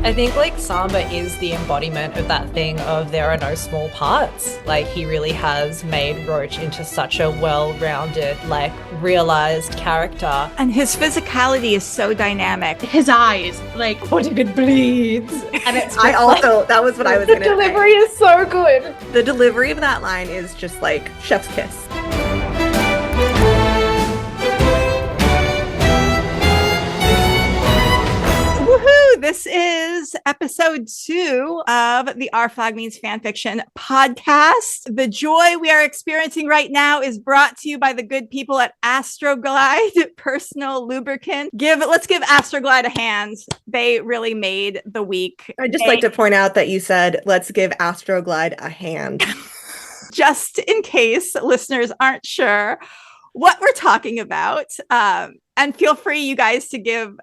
I think like Samba is the embodiment of that thing of there are no small parts. Like he really has made Roach into such a well-rounded, like realized character. And his physicality is so dynamic. His eyes, like, What if it bleeds? And I also, that was what I was The going to say. delivery is so good. The delivery of that line is just like chef's kiss. Woohoo! This is episode 2 of the Our Flag Means Fanfiction podcast. The joy we are experiencing right now is brought to you by the good people at Astroglide Personal Lubricant. Let's give Astroglide a hand. They really made the week. I'd just like to point out that you said, let's give Astroglide a hand. Just in case listeners aren't sure what we're talking about, and feel free, you guys, to give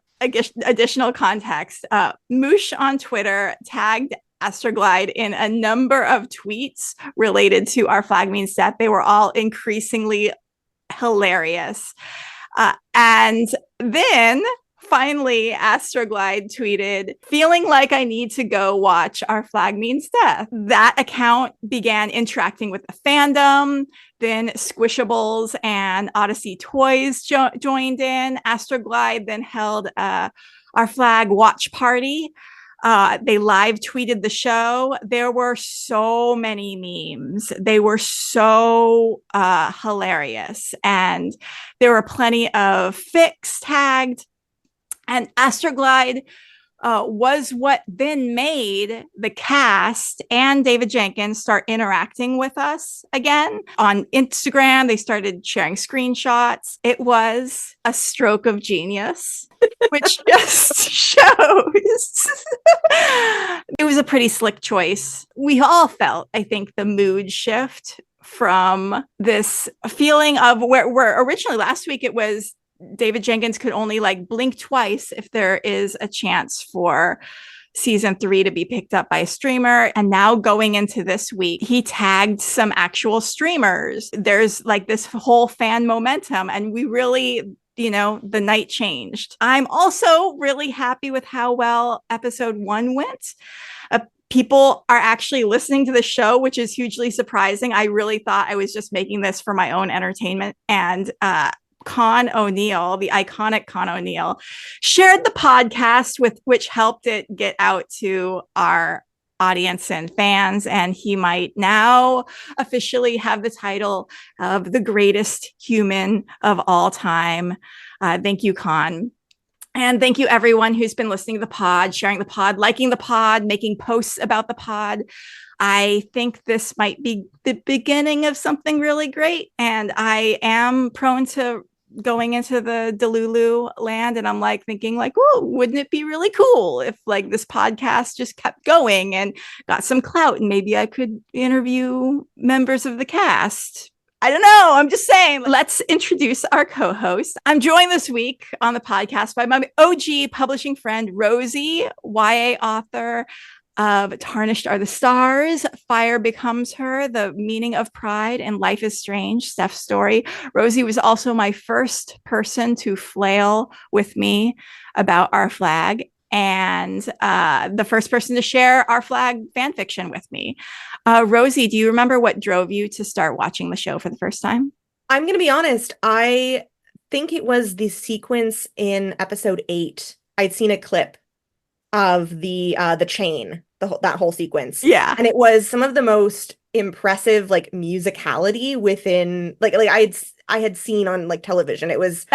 additional context. Moosh on Twitter tagged Astroglide in a number of tweets related to Our Flag Means Death. They were all increasingly hilarious. And then finally, Astroglide tweeted, feeling like I need to go watch Our Flag Means Death. That account began interacting with the fandom. Then Squishables and Odyssey Toys joined in. Astroglide then held Our Flag watch party. They live tweeted the show. There were so many memes. They were so hilarious. And there were plenty of fics tagged. And Astroglide was what then made the cast and David Jenkins start interacting with us again. On Instagram, they started sharing screenshots. It was a stroke of genius, which just shows it was a pretty slick choice. We all felt, I think, the mood shift from this feeling of where originally last week it was David Jenkins could only like blink twice if there is a chance for season 3 to be picked up by a streamer. And now going into this week, he tagged some actual streamers. There's like this whole fan momentum, and we really, the night changed. I'm also really happy with how well episode 1 went. People are actually listening to the show, which is hugely surprising. I really thought I was just making this for my own entertainment. And Con O'Neill, the iconic Con O'Neill, shared the podcast, with which helped it get out to our audience and fans. And he might now officially have the title of the greatest human of all time. Thank you, Con. And thank you, everyone who's been listening to the pod, sharing the pod, liking the pod, making posts about the pod. I think this might be the beginning of something really great. And I am prone to going into the Delulu land, and I'm like thinking like, oh, wouldn't it be really cool if like this podcast just kept going and got some clout, and maybe I could interview members of the cast. I don't know. I'm just saying. Let's introduce our co-host. I'm joined this week on the podcast by my OG publishing friend, Rosie, YA author of Tarnished Are the Stars, Fire Becomes Her, The Meaning of Pride, and Life is Strange, Steph's story. Rosie was also my first person to flail with me about Our Flag, and the first person to share Our Flag fanfiction with me. Rosie, do you remember what drove you to start watching the show for the first time? I'm going to be honest. I think it was the sequence in episode 8. I'd seen a clip of the chain, that whole sequence. Yeah. And it was some of the most impressive like musicality within like I had seen on like television. It was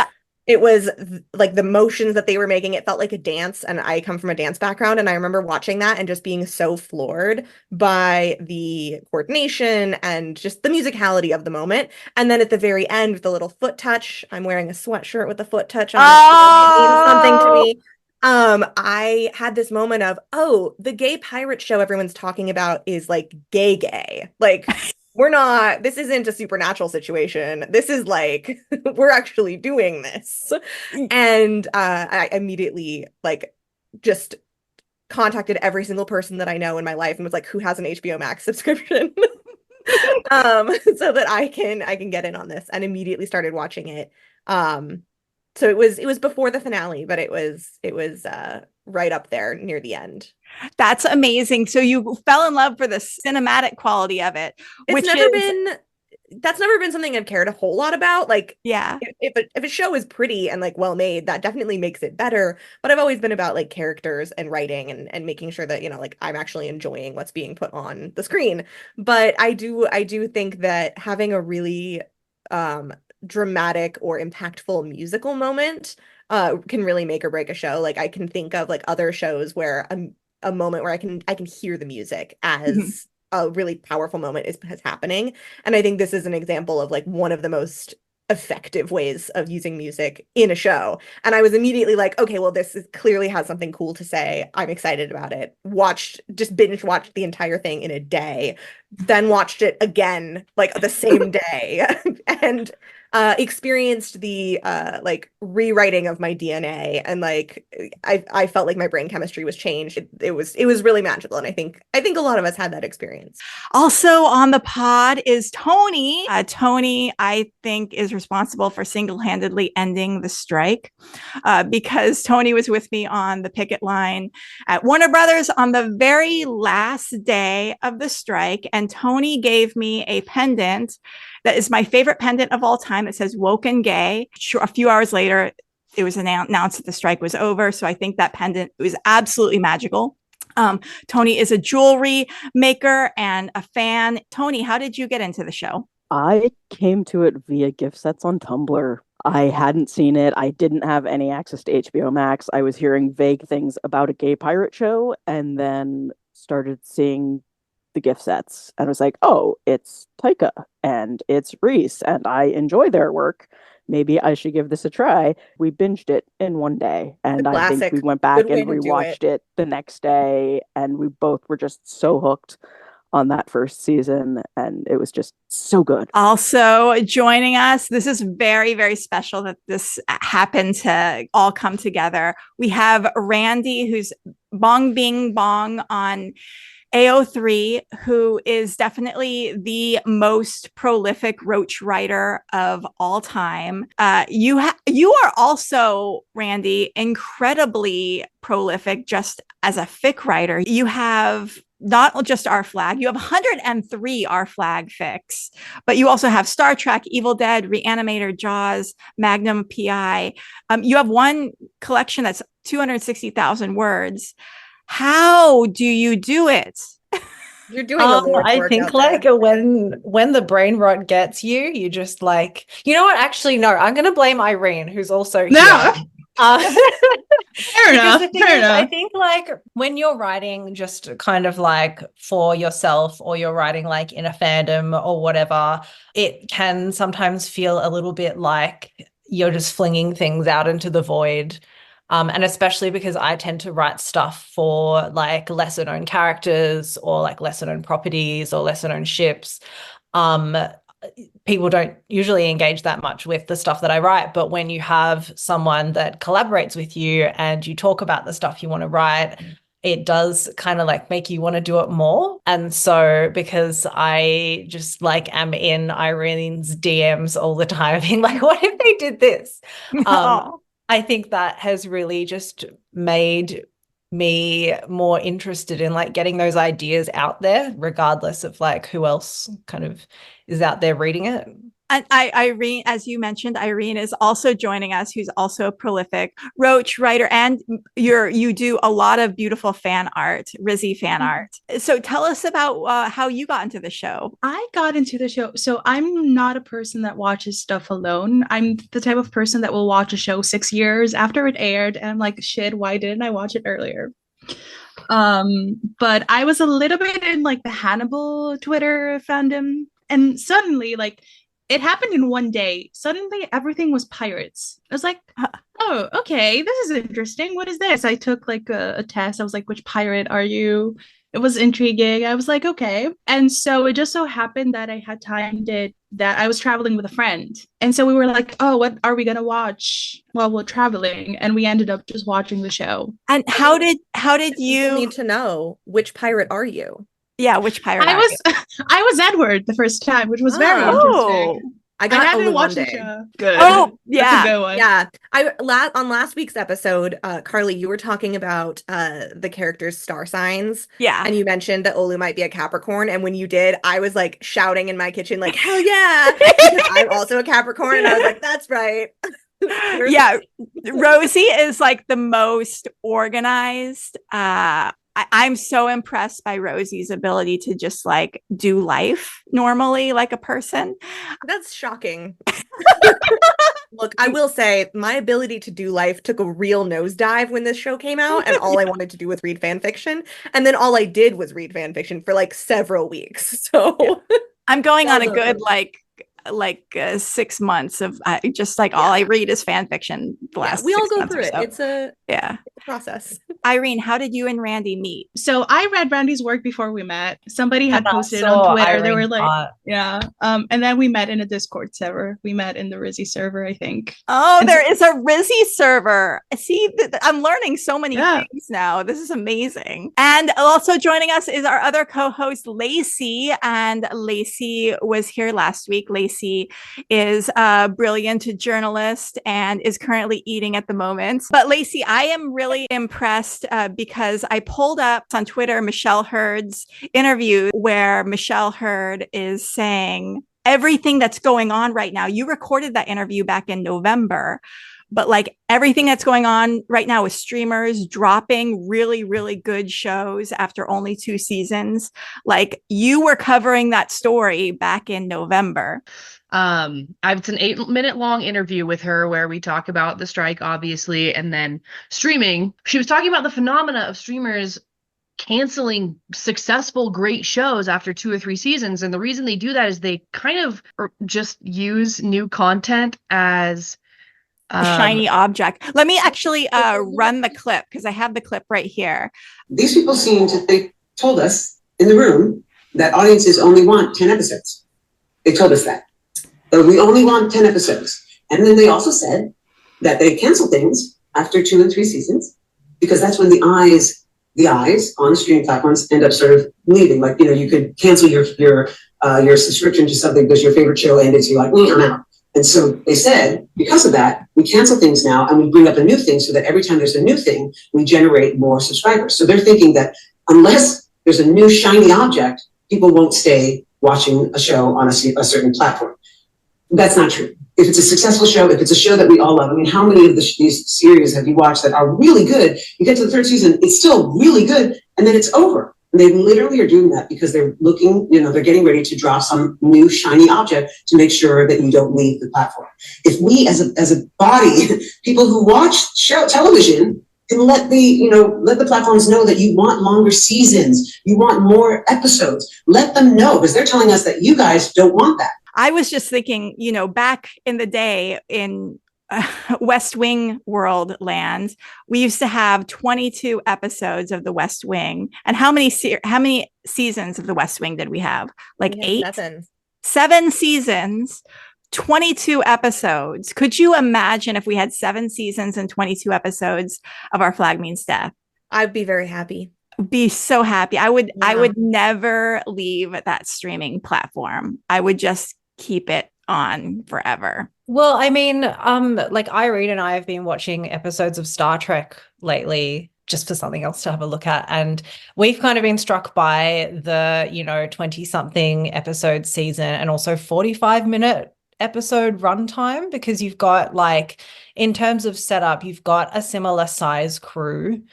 like the motions that they were making. It felt like a dance, and I come from a dance background, and I remember watching that and just being so floored by the coordination and just the musicality of the moment. And then at the very end with the little foot touch, I'm wearing a sweatshirt with a foot touch on. It means something to me. I had this moment of, oh, the gay pirate show everyone's talking about is like gay. Like, this isn't a supernatural situation. This is like, we're actually doing this. And I immediately like just contacted every single person that I know in my life and was like, who has an HBO Max subscription? So that I can get in on this, and immediately started watching it. So it was before the finale, but it was right up there near the end. That's amazing. So you fell in love for the cinematic quality of it, It's which never is been that's never been something I've cared a whole lot about. Like, yeah. if a show is pretty and like well made, that definitely makes it better. But I've always been about like characters and writing and making sure that, you know, like I'm actually enjoying what's being put on the screen. But I do think that having a really dramatic or impactful musical moment can really make or break a show. Like I can think of like other shows where a moment where I can hear the music as a really powerful moment is happening. And I think this is an example of like one of the most effective ways of using music in a show. And I was immediately like, okay, well, clearly has something cool to say. I'm excited about it. Just binge watched the entire thing in a day, then watched it again like the same day, and experienced the like rewriting of my DNA, and like I felt like my brain chemistry was changed. It was really magical, and I think a lot of us had that experience. Also on the pod is Tony. Tony, I think, is responsible for single-handedly ending the strike because Tony was with me on the picket line at Warner Brothers on the very last day of the strike, and Tony gave me a pendant that is my favorite pendant of all time. It says "Woke and Gay." A few hours later, it was announced that the strike was over. So I think that pendant was absolutely magical. Tony is a jewelry maker and a fan. Tony, how did you get into the show? I came to it via gift sets on Tumblr. I hadn't seen it. I didn't have any access to HBO Max. I was hearing vague things about a gay pirate show and then started seeing the gift sets and was like, oh, it's Taika and it's Reese and I enjoy their work. Maybe I should give this a try. We binged it in one day, and I think we went back and rewatched it the next day, and we both were just so hooked on that first season, and it was just so good. Also joining us, this is very, very special that this happened to all come together. We have Randy, who's Bong Bing Bong on AO3, who is definitely the most prolific Roach writer of all time. You are also, Randy, incredibly prolific just as a fic writer. You have not just Our Flag, you have 103 Our Flag fics, but you also have Star Trek, Evil Dead, Reanimator, Jaws, Magnum PI. You have one collection that's 260,000 words. How do you do it? You're doing a Lord's I work think out like there. when the brain rot gets you, you just like, you know what? Actually, no, I'm gonna blame Irene, who's also here. Fair enough. I think like when you're writing just kind of like for yourself, or you're writing like in a fandom or whatever, it can sometimes feel a little bit like you're just flinging things out into the void. And especially because I tend to write stuff for like lesser known characters or like lesser known properties or lesser known ships. People don't usually engage that much with the stuff that I write. But when you have someone that collaborates with you and you talk about the stuff you want to write, it does kind of like make you want to do it more. And so because I just like am in Irene's DMs all the time being like, what if they did this? I think that has really just made me more interested in like getting those ideas out there, regardless of like who else kind of is out there reading it. And Irene, as you mentioned, Irene is also joining us, who's also a prolific Roach writer, and you do a lot of beautiful fan art, Rizzy fan art. So tell us about how you got into the show. I got into the show. So I'm not a person that watches stuff alone. I'm the type of person that will watch a show 6 years after it aired, and I'm like, shit, why didn't I watch it earlier? But I was a little bit in like the Hannibal Twitter fandom, and suddenly like it happened in one day. Suddenly everything was pirates. I was like, oh, okay, this is interesting. What is this? I took like a test. I was like, which pirate are you? It was intriguing. I was like, okay. And so it just so happened that I had timed it that I was traveling with a friend. And so we were like, oh, what are we going to watch while we're traveling? And we ended up just watching the show. And how did you need to know, which pirate are you? Yeah, which pirate? I was Edward the first time, which was very interesting. I I got haven't Olu one watched the day. show. Good. Oh, That's a yeah. good one. Yeah, on last week's episode, Carly, you were talking about the characters' star signs, Yeah. and you mentioned that Olu might be a Capricorn. And when you did, I was like shouting in my kitchen, like "Hell yeah!" because I'm also a Capricorn, and I was like, "That's right." Yeah, Rosie is like the most organized. I'm so impressed by Rosie's ability to just like do life normally like a person. That's shocking. Look, I will say my ability to do life took a real nosedive when this show came out, and all I wanted to do was read fan fiction. And then all I did was read fan fiction for like several weeks. So I'm going on a That was good awesome. 6 months of just like all I read is fan fiction the yeah, last we all 6 go months or through it. so. It's a Yeah. process. Irene, how did you and Randy meet? So I read Randy's work before we met. Somebody had And I posted it on saw Twitter. They were Irene's like, art. yeah. And then we met in a Discord server. We met in the Rizzy server, I think. Oh, And there is a Rizzy server. See, I'm learning so many Yeah. things now. This is amazing. And also joining us is our other co-host, Lacey. And Lacey was here last week. Lacey is a brilliant journalist and is currently eating at the moment. But Lacey, I am really impressed because I pulled up on Twitter Michelle Hurd's interview where Michelle Hurd is saying everything that's going on right now. You recorded that interview back in November, but like everything that's going on right now with streamers dropping really, really good shows after only 2 seasons. Like you were covering that story back in November. It's an 8-minute long interview with her where we talk about the strike, obviously, and then streaming. She was talking about the phenomena of streamers canceling successful great shows after 2 or 3 seasons, and the reason they do that is they kind of just use new content as a shiny object. Let me actually run the clip because I have the clip right here. These people they told us in the room that audiences only want 10 episodes. They told us that. We only want 10 episodes. And then they also said that they cancel things after 2 and 3 seasons because that's when the eyes on the streaming platforms end up sort of leaving. Like, you could cancel your subscription to something because your favorite show ended, so you're like, I'm out. And so they said, because of that, we cancel things now and we bring up a new thing so that every time there's a new thing, we generate more subscribers. So they're thinking that unless there's a new shiny object, people won't stay watching a show on a certain platform. That's not true. If it's a successful show, if it's a show that we all love, I mean, how many of these series have you watched that are really good? You get to the 3rd season, it's still really good, and then it's over. And they literally are doing that because they're looking, they're getting ready to drop some new shiny object to make sure that you don't leave the platform. If we as a body, people who watch television, can let the platforms know that you want longer seasons, you want more episodes, let them know, because they're telling us that you guys don't want that. I was just thinking, back in the day in West Wing world land, we used to have 22 episodes of the West Wing. And how many seasons of the West Wing did we have? Like 8? 7 seasons, 22 episodes. Could you imagine if we had 7 seasons and 22 episodes of Our Flag Means Death? I'd be very happy. Be so happy. I would never leave that streaming platform. I would just keep it on forever. Well, I mean, like Irene and I have been watching episodes of Star Trek lately just for something else to have a look at. And we've kind of been struck by the, 20-something episode season and also 45-minute episode runtime, because you've got like, in terms of setup, you've got a similar size crew.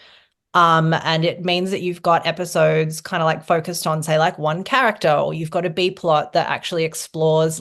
And it means that you've got episodes kind of like focused on, say, like one character, or you've got a B plot that actually explores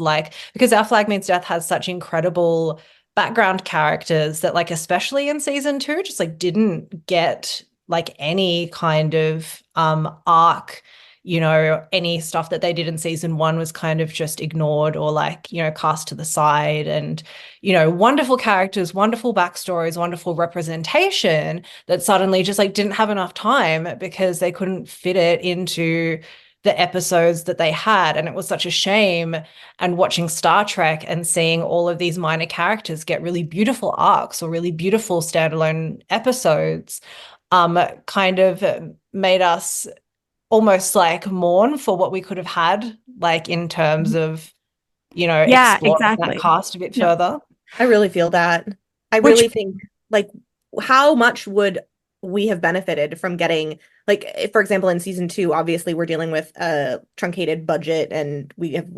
because Our Flag Means Death has such incredible background characters that like, especially in season 2, just like didn't get like any kind of arc. Any stuff that they did in season 1 was kind of just ignored or like, cast to the side. And, wonderful characters, wonderful backstories, wonderful representation that suddenly just like didn't have enough time because they couldn't fit it into the episodes that they had. And it was such a shame. And watching Star Trek and seeing all of these minor characters get really beautiful arcs or really beautiful standalone episodes kind of made us almost like mourn for what we could have had, like in terms of exploring exactly. that cast a bit further. I really feel that. I really think, like, how much would we have benefited from getting, like, for example, in season 2, obviously we're dealing with a truncated budget and we have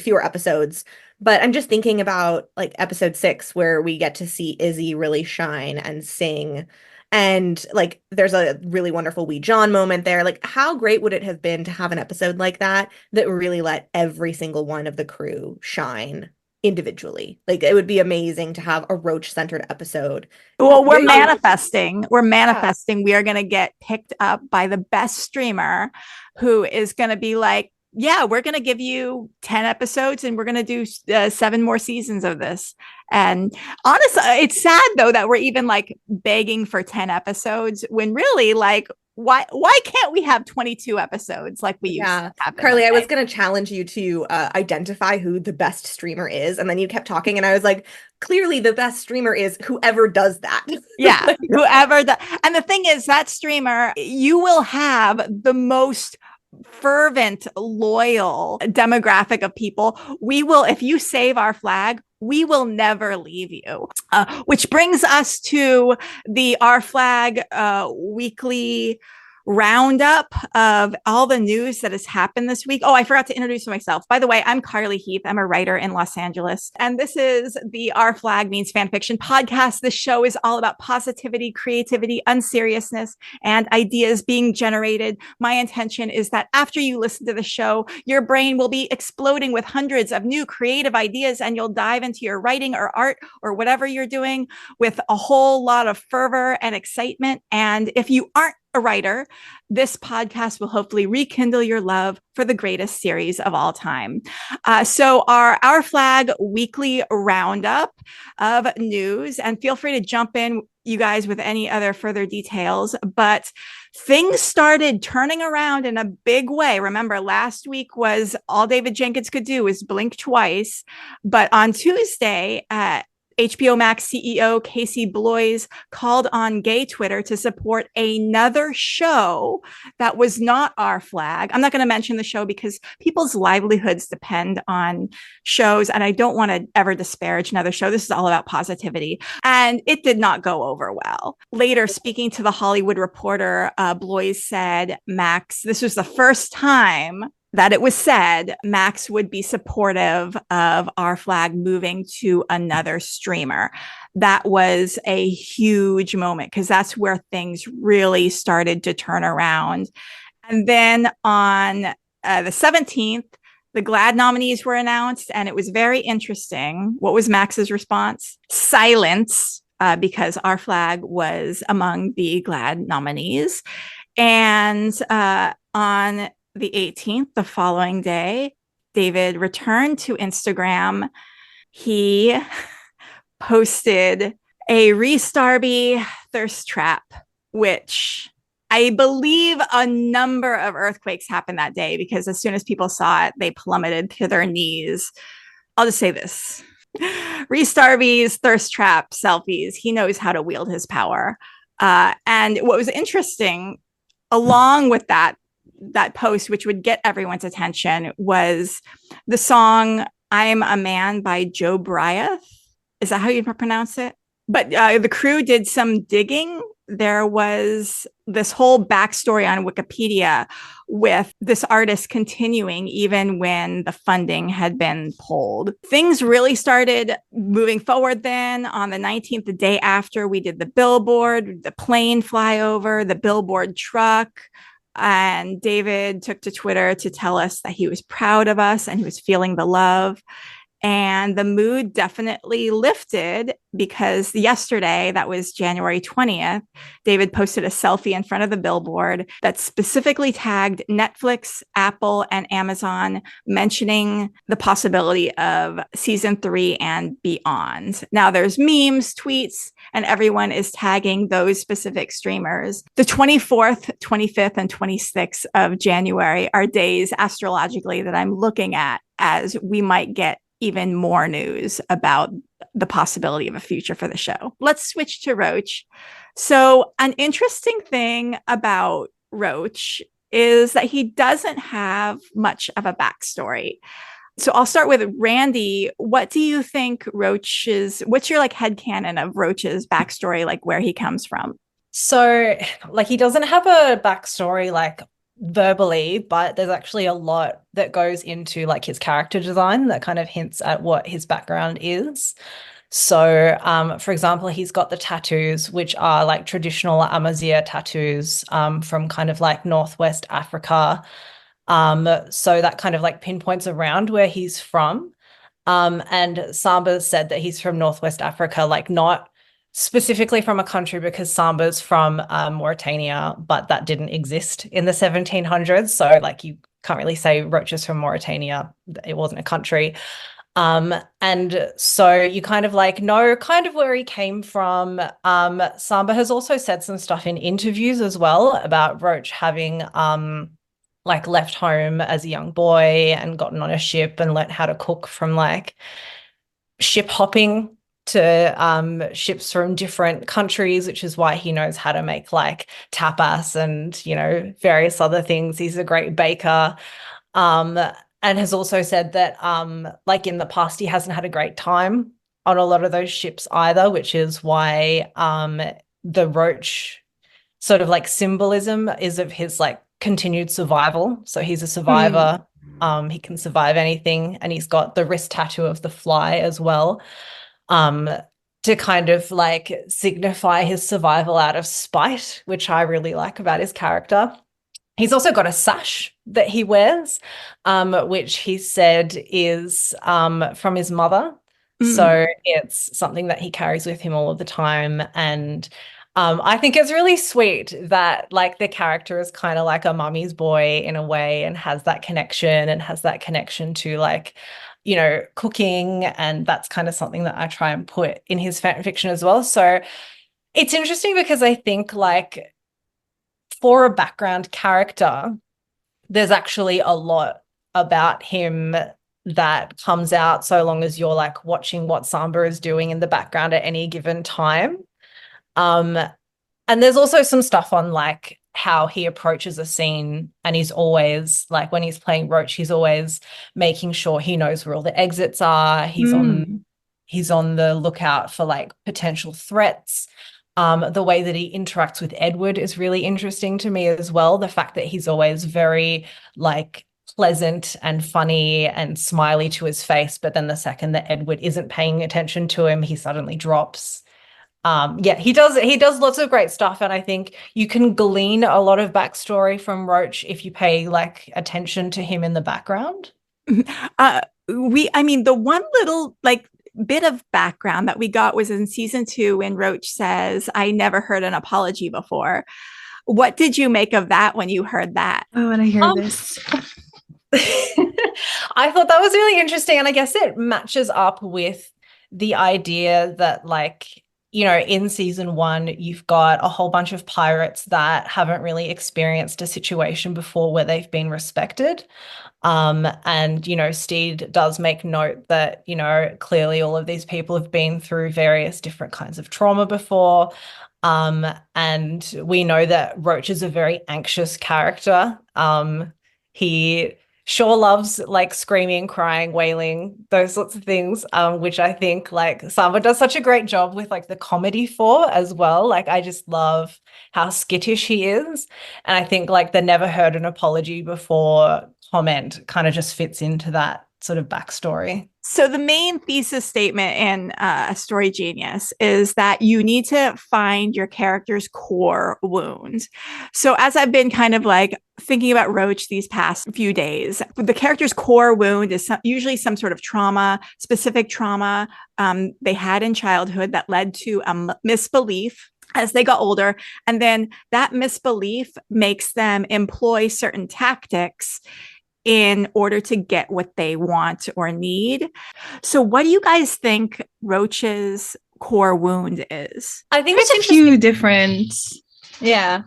fewer episodes. But I'm just thinking about like episode 6 where we get to see Izzy really shine and sing. And like there's a really wonderful Wee John moment there. Like, how great would it have been to have an episode like that really let every single one of the crew shine individually? Like, it would be amazing to have a Roach centered episode. Well, we're manifesting. We are going to get picked up by the best streamer who is going to be like, yeah, we're going to give you 10 episodes and we're going to do 7 more seasons of this. And honestly, it's sad though that we're even like begging for 10 episodes when really, like, why can't we have 22 episodes like we used to have? Carly, I was going to challenge you to identify who the best streamer is. And then you kept talking and I was like, clearly the best streamer is whoever does that. Yeah, whoever does. And the thing is, that streamer, you will have the most fervent, loyal demographic of people. We will, if you save our flag, we will never leave you. Which brings us to the Our Flag weekly roundup of all the news that has happened this week. Oh, I forgot to introduce myself. By the way, I'm Carly Heath. I'm a writer in Los Angeles. And this is the Our Flag Means Fanfiction podcast. This show is all about positivity, creativity, unseriousness, and ideas being generated. My intention is that after you listen to the show, your brain will be exploding with hundreds of new creative ideas, and you'll dive into your writing or art or whatever you're doing with a whole lot of fervor and excitement. And if you aren't a writer, this podcast will hopefully rekindle your love for the greatest series of all time. So our Flag weekly roundup of news, and feel free to jump in, you guys, with any other further details, but things started turning around in a big way. Remember, last week was all David Jenkins could do was blink twice, but on Tuesday, HBO Max CEO Casey Bloys called on gay Twitter to support another show that was not Our Flag. I'm not going to mention the show because people's livelihoods depend on shows, and I don't want to ever disparage another show. This is all about positivity, and it did not go over well. Later, speaking to The Hollywood Reporter, Bloys said, Max, this was the first time that it was said Max would be supportive of Our Flag moving to another streamer. That was a huge moment because that's where things really started to turn around. And then on the 17th, the GLAAD nominees were announced, and it was very interesting. What was Max's response? Silence, because Our Flag was among the GLAAD nominees. And on the 18th, the following day, David returned to Instagram. He posted a Restarby thirst trap, which I believe a number of earthquakes happened that day because as soon as people saw it, they plummeted to their knees. I'll just say this. Restarby's thirst trap selfies, he knows how to wield his power. And what was interesting, along with that post, which would get everyone's attention, was the song I'm a Man by Joe Bryeth. Is that how you pronounce it? But the crew did some digging. There was this whole backstory on Wikipedia with this artist continuing even when the funding had been pulled. Things really started moving forward then. On the 19th, the day after, we did the billboard, the plane flyover, the billboard truck. And David took to Twitter to tell us that he was proud of us and he was feeling the love. And the mood definitely lifted because yesterday, that was January 20th, David posted a selfie in front of the billboard that specifically tagged Netflix, Apple, and Amazon, mentioning the possibility of season 3 and beyond. Now there's memes, tweets, and everyone is tagging those specific streamers. The 24th, 25th, and 26th of January are days astrologically that I'm looking at as we might get even more news about the possibility of a future for the show. Let's switch to Roach. So an interesting thing about Roach is that he doesn't have much of a backstory. So I'll start with Randy. What do you think what's your like headcanon of Roach's backstory, like where he comes from? So, like, he doesn't have a backstory, like, verbally, but there's actually a lot that goes into, like, his character design that kind of hints at what his background is. So, for example, he's got the tattoos, which are, like, traditional Amazigh tattoos from kind of, like, Northwest Africa. So that kind of, like, pinpoints around where he's from. And Samba said that he's from Northwest Africa, like, not specifically from a country, because Samba's from Mauritania, but that didn't exist in the 1700s. So, like, you can't really say Roach is from Mauritania. It wasn't a country. And so you kind of like know kind of where he came from. Samba has also said some stuff in interviews as well about Roach having like left home as a young boy and gotten on a ship and learnt how to cook from like ship hopping to ships from different countries, which is why he knows how to make like tapas and, you know, various other things. He's a great baker. And has also said that like in the past he hasn't had a great time on a lot of those ships either, which is why the Roach sort of like symbolism is of his like continued survival. So he's a survivor. He can survive anything, and he's got the wrist tattoo of the fly as well, to kind of like signify his survival out of spite, which I really like about his character. He's also got a sash that he wears, which he said is from his mother. So it's something that he carries with him all of the time. And I think it's really sweet that like the character is kind of like a mummy's boy in a way, and has that connection to like, you know, cooking. And that's kind of something that I try and put in his fan fiction as well. So it's interesting because I think like for a background character, there's actually a lot about him that comes out so long as you're like watching what Samba is doing in the background at any given time. And there's also some stuff on like how he approaches a scene, and he's always like, when he's playing Roach, he's always making sure he knows where all the exits are. He's on the lookout for like potential threats. The way that he interacts with Edward is really interesting to me as well. The fact that he's always very like pleasant and funny and smiley to his face, but then the second that Edward isn't paying attention to him, he suddenly drops. Yeah, he does lots of great stuff, and I think you can glean a lot of backstory from Roach if you pay like attention to him in the background. I mean, the one little like bit of background that we got was in season 2 when Roach says, "I never heard an apology before." What did you make of that when you heard that? Oh, and I hear this. I thought that was really interesting, and I guess it matches up with the idea that like, you know, in season 1, you've got a whole bunch of pirates that haven't really experienced a situation before where they've been respected. And, you know, Steed does make note that, you know, clearly all of these people have been through various different kinds of trauma before. And we know that Roach is a very anxious character. He sure loves like screaming, crying, wailing, those sorts of things, which I think like Samba does such a great job with like the comedy for as well. Like I just love how skittish he is. And I think like the never heard an apology before comment kind of just fits into that sort of backstory. So the main thesis statement in A Story Genius is that you need to find your character's core wound. So as I've been kind of like thinking about Roach these past few days, the character's core wound is usually some sort of trauma, specific trauma they had in childhood that led to a misbelief as they got older. And then that misbelief makes them employ certain tactics in order to get what they want or need. So what do you guys think Roach's core wound is? I think there's a few different. Yeah.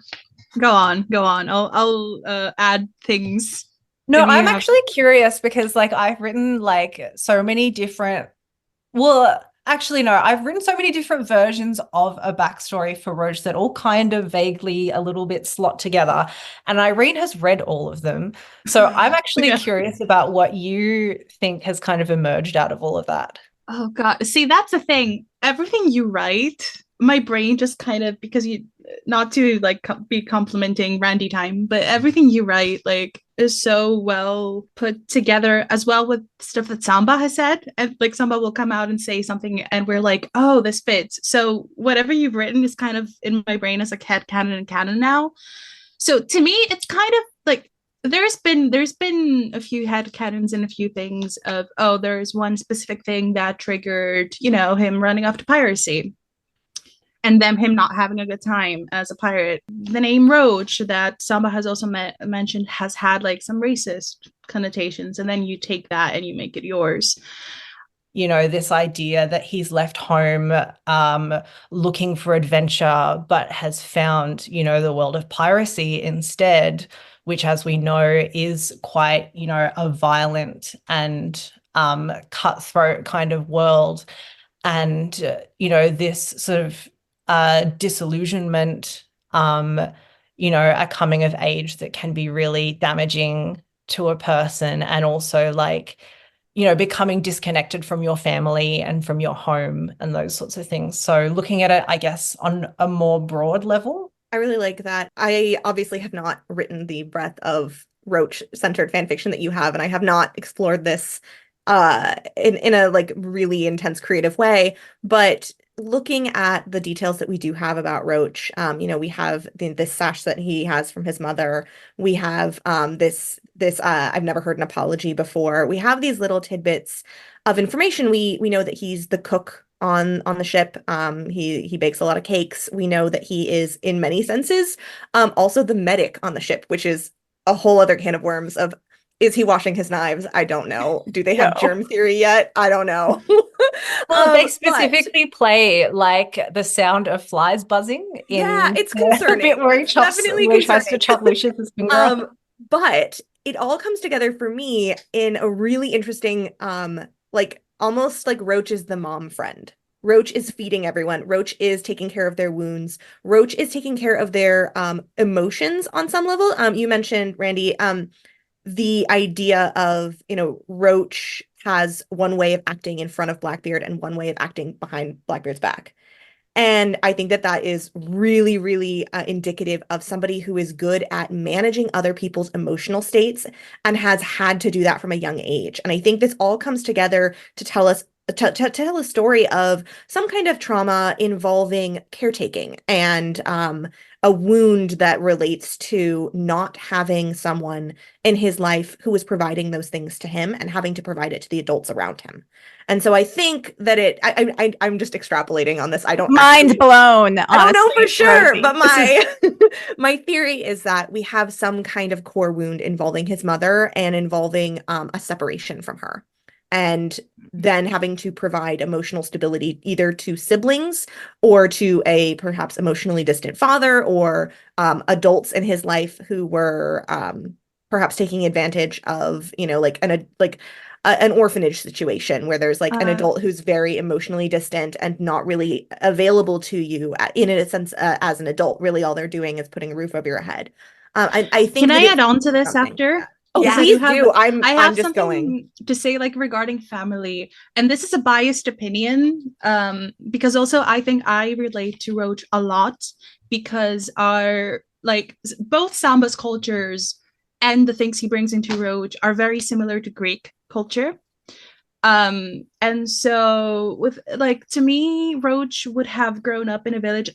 Go on. I'll add things. No, I'm actually curious because like I've written like so many different, well, Actually, no, I've written so many different versions of a backstory for Roach that all kind of vaguely a little bit slot together. And Irene has read all of them. So I'm actually Yeah. curious about what you think has kind of emerged out of all of that. Oh God. See, that's the thing. Everything you write, my brain just kind of, because you, not to like be complimenting Randy time, but everything you write like is so well put together, as well with stuff that Samba has said. And like Samba will come out and say something and we're like, oh, this fits. So whatever you've written is kind of in my brain as like head canon and canon now. So to me, it's kind of like there's been a few headcanons and a few things of, oh, there's one specific thing that triggered, him running off to piracy, and then him not having a good time as a pirate. The name Roach that Samba has also mentioned has had like some racist connotations, and then you take that and you make it yours. This idea that he's left home looking for adventure, but has found, the world of piracy instead, which, as we know, is quite, a violent and cutthroat kind of world. And, this sort of disillusionment, a coming of age that can be really damaging to a person, and also like, becoming disconnected from your family and from your home and those sorts of things. So looking at it, I guess, on a more broad level. I really like that. I obviously have not written the breadth of Roach-centered fan fiction that you have, and I have not explored this in a like really intense creative way. But looking at the details that we do have about Roach, we have this sash that he has from his mother. We have this I've never heard an apology before. We have these little tidbits of information. We know that he's the cook on the ship. He bakes a lot of cakes. We know that he is, in many senses, also the medic on the ship, which is a whole other can of worms of, is he washing his knives? I don't know. Do they have germ theory yet? I don't know. Well, they specifically play like the sound of flies buzzing in it's concerning. The bit where he tries to chop Lucius's finger off. But it all comes together for me in a really interesting, like almost like Roach is the mom friend. Roach is feeding everyone. Roach is taking care of their wounds. Roach is taking care of their emotions on some level. You mentioned, Randy, the idea of, Roach has one way of acting in front of Blackbeard and one way of acting behind Blackbeard's back. And I think that is really, really indicative of somebody who is good at managing other people's emotional states and has had to do that from a young age. And I think this all comes together to tell us to tell a story of some kind of trauma involving caretaking and a wound that relates to not having someone in his life who was providing those things to him and having to provide it to the adults around him. And so I think that I'm just extrapolating on this. I don't mind blown. Honestly, I don't know for sure, Rosie. but my theory is that we have some kind of core wound involving his mother and involving a separation from her. And then having to provide emotional stability either to siblings or to a perhaps emotionally distant father, or adults in his life who were perhaps taking advantage of, like an orphanage situation where there's like an adult who's very emotionally distant and not really available to you in a sense as an adult. Really, all they're doing is putting a roof over your head. I think. Can I add on to this after? Oh, yeah, please do. I have just something going to say, like, regarding family, and this is a biased opinion, because also I think I relate to Roach a lot because both Samba's cultures and the things he brings into Roach are very similar to Greek culture. And so with to me, Roach would have grown up in a village.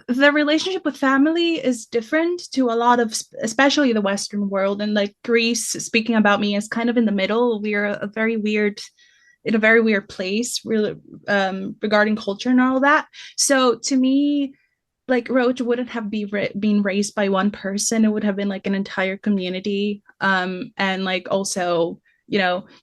The relationship with family is different to a lot of, especially the Western world, and Greece, speaking about me, is kind of in the middle. We're in a very weird place, really, regarding culture and all that. So to me, Roach wouldn't have been raised by one person. It would have been an entire community, and also,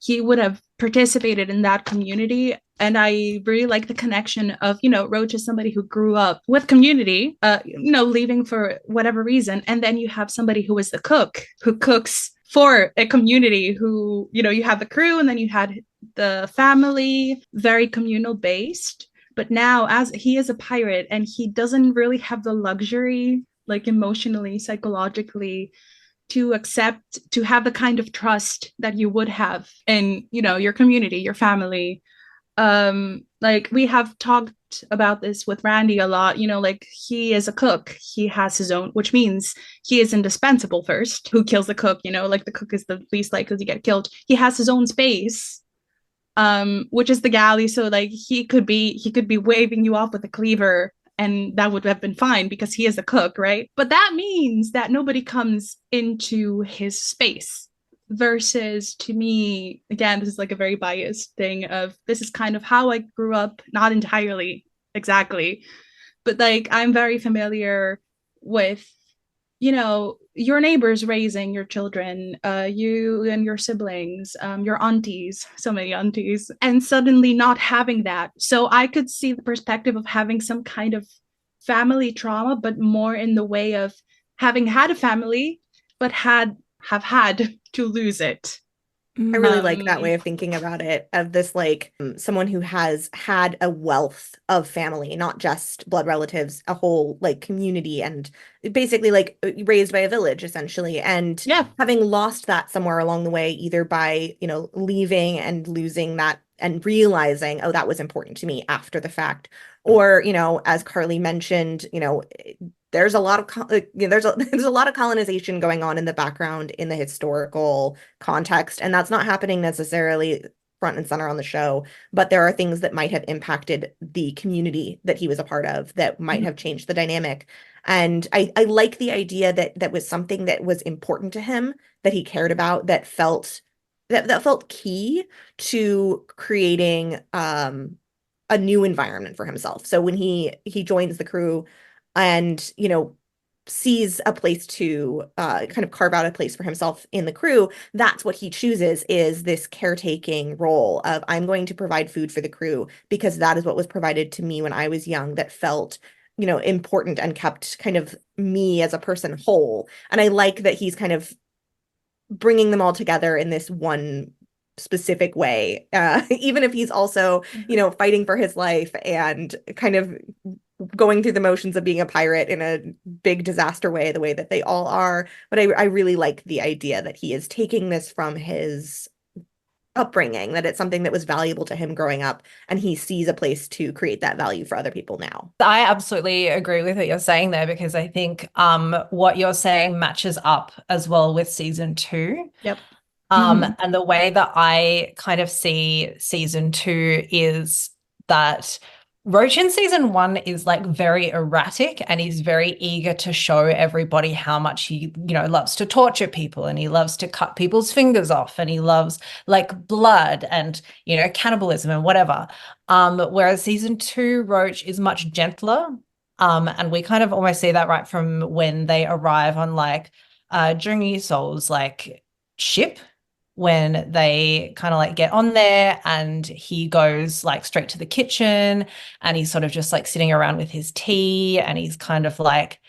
he would have participated in that community. And I really like the connection of, Roach is somebody who grew up with community, leaving for whatever reason. And then you have somebody who is the cook, who cooks for a community, who, you have the crew, and then you had the family, very communal based. But now, as he is a pirate and he doesn't really have the luxury, like emotionally, psychologically, to accept, to have the kind of trust that you would have in, you know, your community, your family. Like we have talked about this with Randy a lot, you know, like he is a cook, he has his own, which means he is indispensable first. Who kills the cook? You know, like the cook is the least likely to get killed. He has his own space, which is the galley. So like he could be waving you off with a cleaver and that would have been fine because he is a cook, right? But that means that nobody comes into his space. Versus, to me, again, this is like a very biased thing of, this is kind of how I grew up, not entirely exactly, but like I'm very familiar with, you know, your neighbors raising your children, you and your siblings, your aunties, so many aunties, and suddenly not having that. So I could see the perspective of having some kind of family trauma, but more in the way of having had a family, but have had to lose it. I really like that way of thinking about it, of this like someone who has had a wealth of family, not just blood relatives, a whole like community, and basically like raised by a village essentially, and having lost that somewhere along the way, either by, you know, leaving and losing that and realizing, oh, that was important to me after the fact, or, you know, as Carly mentioned, you know, there's a lot of there's a lot of colonization going on in the background in the historical context, and that's not happening necessarily front and center on the show, but there are things that might have impacted the community that he was a part of that might have changed the dynamic. And I like the idea that that was something that was important to him, that he cared about, that felt key to creating a new environment for himself. So when he joins the crew and, you know, sees a place to kind of carve out a place for himself in the crew, that's what he chooses, is this caretaking role of, I'm going to provide food for the crew because that is what was provided to me when I was young, that felt, you know, important and kept kind of me as a person whole. And I like that he's kind of bringing them all together in this one specific way, even if he's also, you know, fighting for his life and kind of going through the motions of being a pirate in a big disaster way, the way that they all are. But I really like the idea that he is taking this from his upbringing, that it's something that was valuable to him growing up, and he sees a place to create that value for other people now. I absolutely agree with what you're saying there, because I think what you're saying matches up as well with season 2. Yep. And the way that I kind of see season 2 is that Roach in season 1 is like very erratic, and he's very eager to show everybody how much he, you know, loves to torture people, and he loves to cut people's fingers off, and he loves like blood and, you know, cannibalism and whatever. Whereas season 2, Roach is much gentler. And we kind of almost see that right from when they arrive on like Jungi Soul's like ship, when they kind of like get on there, and he goes like straight to the kitchen, and he's sort of just like sitting around with his tea, and he's kind of like,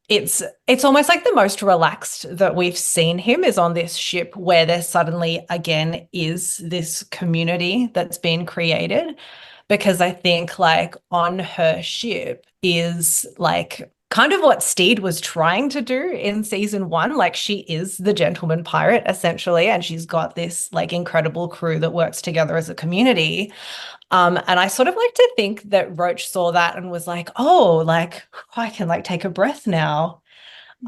it's almost like the most relaxed that we've seen him is on this ship, where there suddenly again is this community that's been created. Because I think like on her ship is like kind of what Steed was trying to do in season 1. Like, she is the gentleman pirate essentially, and she's got this like incredible crew that works together as a community. And I sort of like to think that Roach saw that and was like, oh, like I can like take a breath now.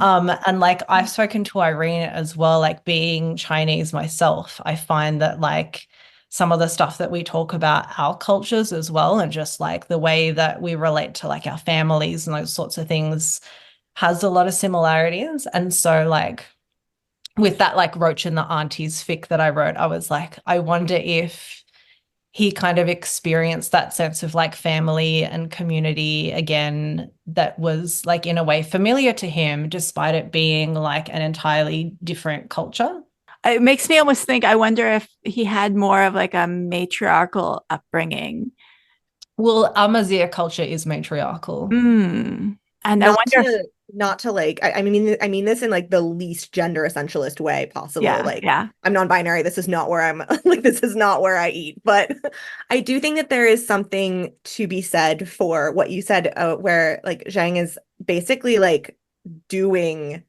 And like I've spoken to Irene as well, like being Chinese myself, I find that like some of the stuff that we talk about our cultures as well, and just like the way that we relate to like our families and those sorts of things, has a lot of similarities. And so like with that like Roach and the Aunties fic that I wrote, I was like, I wonder if he kind of experienced that sense of like family and community again, that was like in a way familiar to him, despite it being like an entirely different culture. It makes me almost think, I wonder if he had more of like a matriarchal upbringing. Well, Amazigh culture is matriarchal. And I wonder, not to like I mean this in like the least gender essentialist way possible. I'm non-binary. This is not where I'm like this is not where I eat. But I do think that there is something to be said for what you said, where like Zhang is basically like doing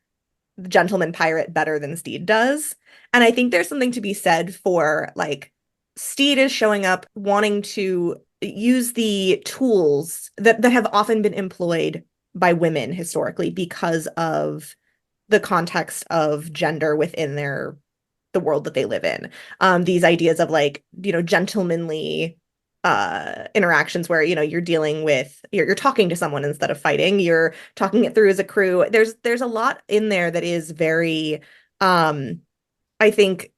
the gentleman pirate better than Steed does. And I think there's something to be said for like Steed is showing up wanting to use the tools that have often been employed by women historically because of the context of gender within the world that they live in. These ideas of like, gentlemanly interactions where, you're dealing with you're talking to someone instead of fighting, you're talking it through as a crew. There's a lot in there that is very I think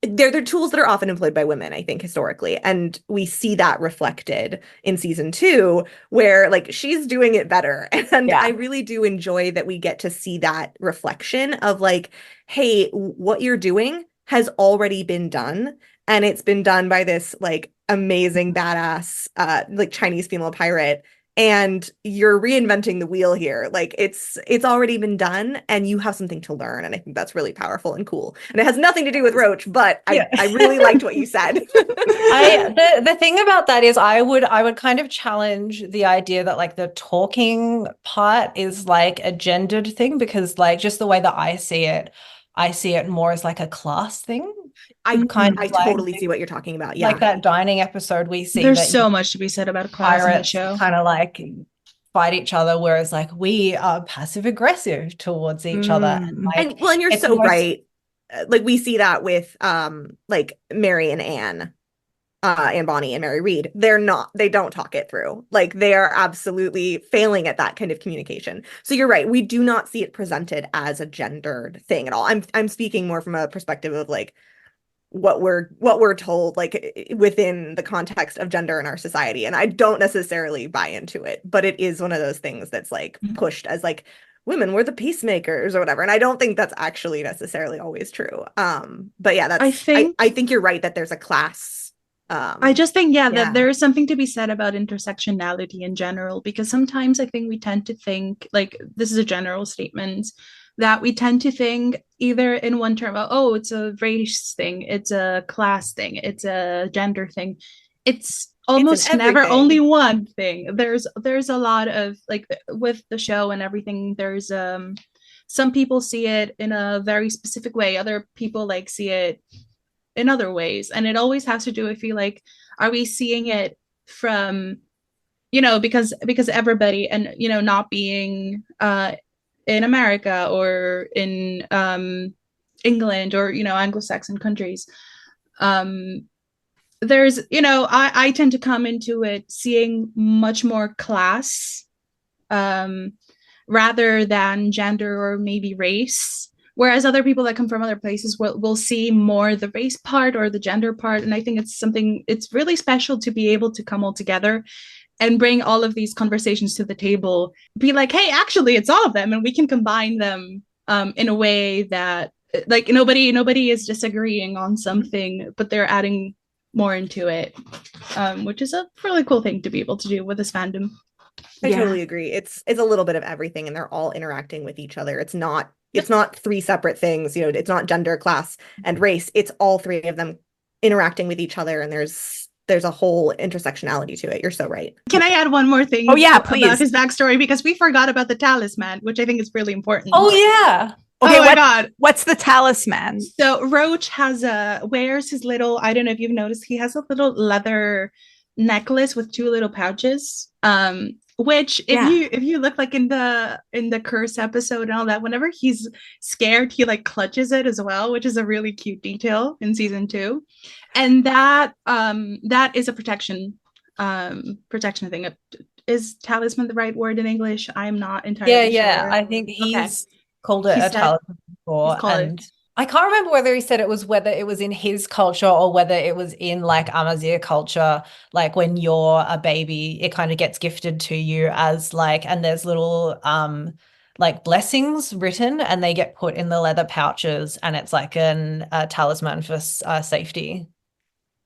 they're tools that are often employed by women, I think, historically. And we see that reflected in season 2, where like she's doing it better. And I really do enjoy that we get to see that reflection of like, hey, what you're doing has already been done. And it's been done by this like amazing badass like Chinese female pirate. And you're reinventing the wheel here. Like it's already been done and you have something to learn. And I think that's really powerful and cool. And it has nothing to do with Roach, but I really liked what you said. The thing about that is I would kind of challenge the idea that like the talking part is like a gendered thing, because like just the way that I see it more as like a class thing. I totally see what you're talking about. Yeah. Like that dining episode, we see there's that so much to be said about class in the show. Kind of like fight each other, whereas like we are passive aggressive towards each other. And, like, and you're so right. Like we see that with like Mary and Anne, Anne Bonny and Mary Read. They don't talk it through. Like they are absolutely failing at that kind of communication. So you're right. We do not see it presented as a gendered thing at all. I'm speaking more from a perspective of like what we're told like within the context of gender in our society, and I don't necessarily buy into it, but it is one of those things that's like pushed as like women were the peacemakers or whatever, and I don't think that's actually necessarily always true. But yeah, that's I think you're right that there's a class. I just think that there is something to be said about intersectionality in general, because sometimes I think we tend to think, like, this is a general statement, that we tend to think either in one term, oh, it's a race thing, it's a class thing, it's a gender thing. It's almost never only one thing. There's a lot of, like, with the show and everything, there's some people see it in a very specific way, other people like see it in other ways, and it always has to do, I feel like, are we seeing it from, because everybody, and not being in America or in England or Anglo-Saxon countries, there's I tend to come into it seeing much more class rather than gender or maybe race, whereas other people that come from other places will see more the race part or the gender part. And I think it's really special to be able to come all together and bring all of these conversations to the table, be like, hey, actually, it's all of them, and we can combine them in a way that, like, nobody is disagreeing on something, but they're adding more into it, which is a really cool thing to be able to do with this fandom. I totally agree. It's a little bit of everything, and they're all interacting with each other. It's not three separate things. It's not gender, class, and race. It's all three of them interacting with each other, and there's a whole intersectionality to it. You're so right. Can I add one more thing? Oh yeah, please. About his backstory, because we forgot about the talisman, which I think is really important. Oh yeah. Okay, oh my God. What's the talisman? So Roach wears his little, I don't know if you've noticed, he has a little leather necklace with 2 little pouches. Which if you look, like, in the curse episode and all that, whenever he's scared, he like clutches it as well, which is a really cute detail in season 2. And that is a protection thing. Is talisman the right word in English? I'm not entirely sure. I think he's called it a talisman before. I can't remember whether he said whether it was in his culture or whether it was in like Amazigh culture. Like when you're a baby, it kind of gets gifted to you as like, and there's little like blessings written, and they get put in the leather pouches, and it's like a talisman for safety.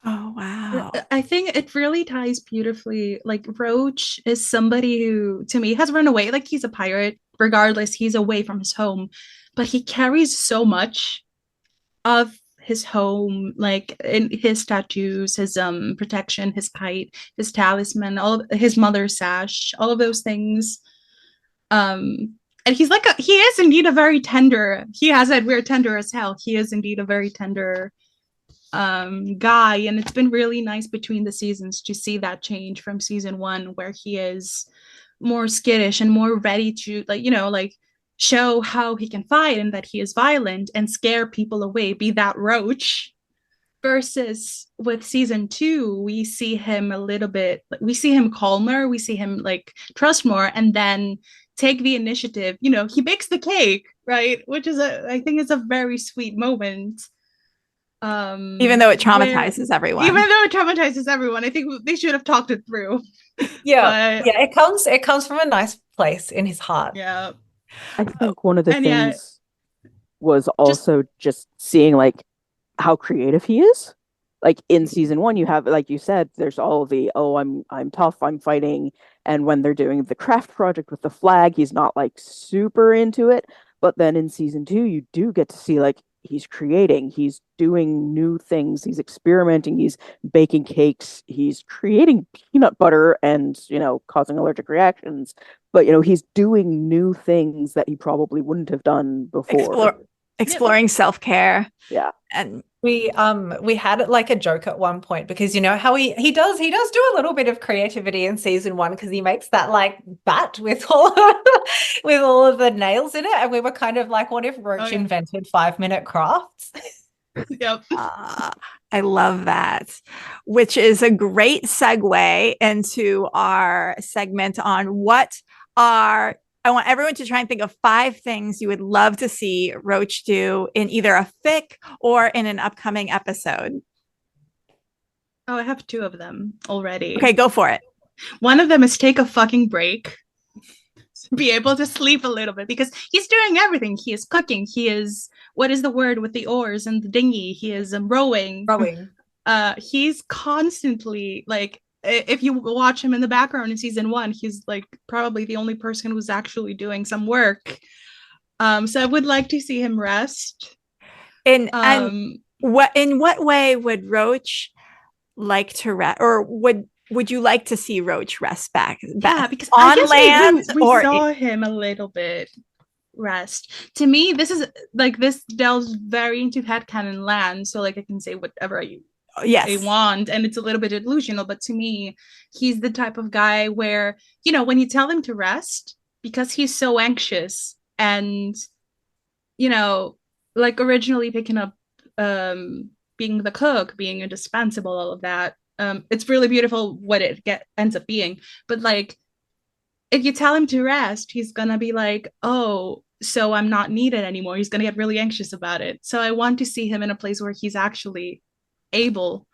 Oh, wow. I think it really ties beautifully. Like Roach is somebody who, to me, has run away. Like he's a pirate, regardless, he's away from his home, but he carries so much of his home, like in his tattoos, his protection, his kite, his talisman, all of his mother's sash, all of those things. And he is indeed a very tender. He has said we're tender as hell. He is indeed a very tender guy, and it's been really nice between the seasons to see that change from season 1, where he is more skittish and more ready to like show how he can fight and that he is violent and scare people away, be that Roach, versus with season 2 we see him we see him calmer, we see him like trust more and then take the initiative. He bakes the cake, right, which is I think is a very sweet moment. Even though it traumatizes everyone. I think they should have talked it through. Yeah. It comes from a nice place in his heart. Yeah. I think one of the things was also just seeing like how creative he is. Like in season 1, you have, like you said, there's all the, I'm tough, I'm fighting. And when they're doing the craft project with the flag, he's not like super into it. But then in season 2, you do get to see like he's creating, he's doing new things, he's experimenting, he's baking cakes, he's creating peanut butter and, causing allergic reactions. But, he's doing new things that he probably wouldn't have done before. Exploring self-care. Yeah. And we had like a joke at one point, because how he does do a little bit of creativity in season 1, because he makes that like bat with all of the nails in it, and we were kind of like, what if Roach invented 5-minute crafts? Yep. I love that, which is a great segue into our segment on I want everyone to try and think of 5 things you would love to see Roach do in either a fic or in an upcoming episode. Oh, I have 2 of them already. Okay, go for it. One of them is take a fucking break. Be able to sleep a little bit, because he's doing everything. He is cooking. He is, what is the word with the oars and the dinghy? He is rowing. He's constantly like, if you watch him in the background in season 1, he's like probably the only person who's actually doing some work. So I would like to see him rest. And in what way would Roach like to rest, or would you like to see Roach rest back? Yeah, because on land we saw him a little bit rest. To me, this delves very into headcanon land, so like I can say whatever I want, and it's a little bit delusional, but to me he's the type of guy where when you tell him to rest, because he's so anxious and like originally picking up being the cook, being indispensable, all of that, it's really beautiful what it ends up being. But like if you tell him to rest, he's gonna be like, oh, so I'm not needed anymore. He's gonna get really anxious about it. So I want to see him in a place where he's actually able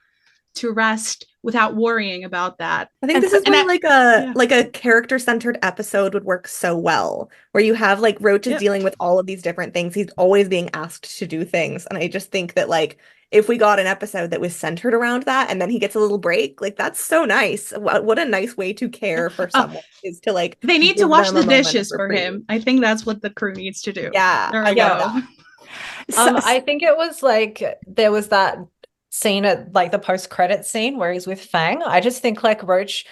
to rest without worrying about that. I think this is where like a character-centered episode would work so well, where you have like Roach is dealing with all of these different things. He's always being asked to do things, and I just think that like if we got an episode that was centered around that, and then he gets a little break, like that's so nice. What a nice way to care for someone is to like they need to wash the dishes for him. I think that's what the crew needs to do. Yeah, there we go. I think it was like there was that scene at like the post-credit scene where he's with Fang. I just think like Roach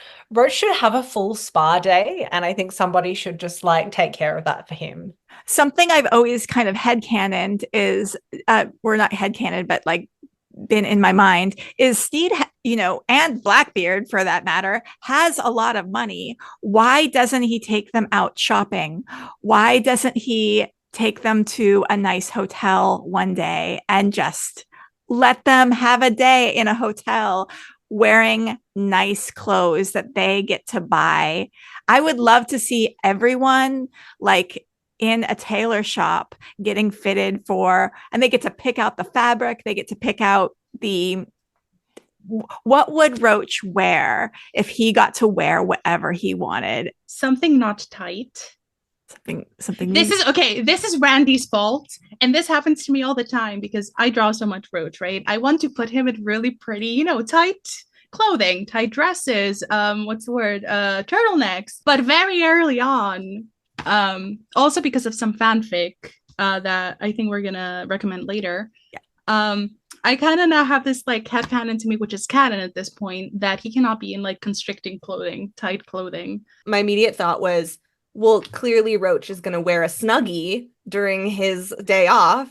should have a full spa day, and I think somebody should just like take care of that for him. Something I've always kind of headcanoned is we're not headcanoned, but like been in my mind is Steed, and Blackbeard for that matter, has a lot of money. Why doesn't he take them out shopping? Why doesn't he take them to a nice hotel one day and just let them have a day in a hotel wearing nice clothes that they get to buy? I would love to see everyone like in a tailor shop getting fitted for, and they get to pick out the fabric. They get to pick out what would Roach wear if he got to wear whatever he wanted? Something not tight. Something. This is Randy's fault. And this happens to me all the time because I draw so much Roach, right? I want to put him in really pretty, tight clothing, tight dresses, what's the word? Turtlenecks. But very early on, also because of some fanfic that I think we're gonna recommend later. Yeah. I kind of now have this like headcanon to me, which is canon at this point, that he cannot be in like constricting clothing, tight clothing. My immediate thought was, well, clearly Roach is going to wear a Snuggie during his day off.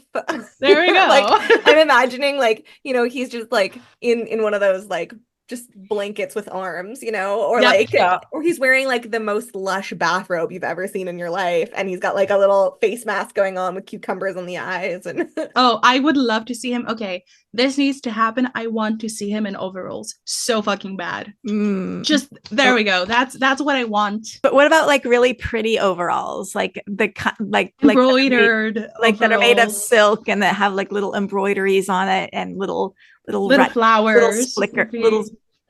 There we go. Like, I'm imagining like, he's just like in one of those like just blankets with arms, or or he's wearing like the most lush bathrobe you've ever seen in your life, and he's got like a little face mask going on with cucumbers on the eyes. And oh, I would love to see him. Okay, this needs to happen. I want to see him in overalls so fucking bad. Just there we go. That's what I want. But what about like really pretty overalls, like embroidered, that are made of silk and that have like little embroideries on it and little flowers,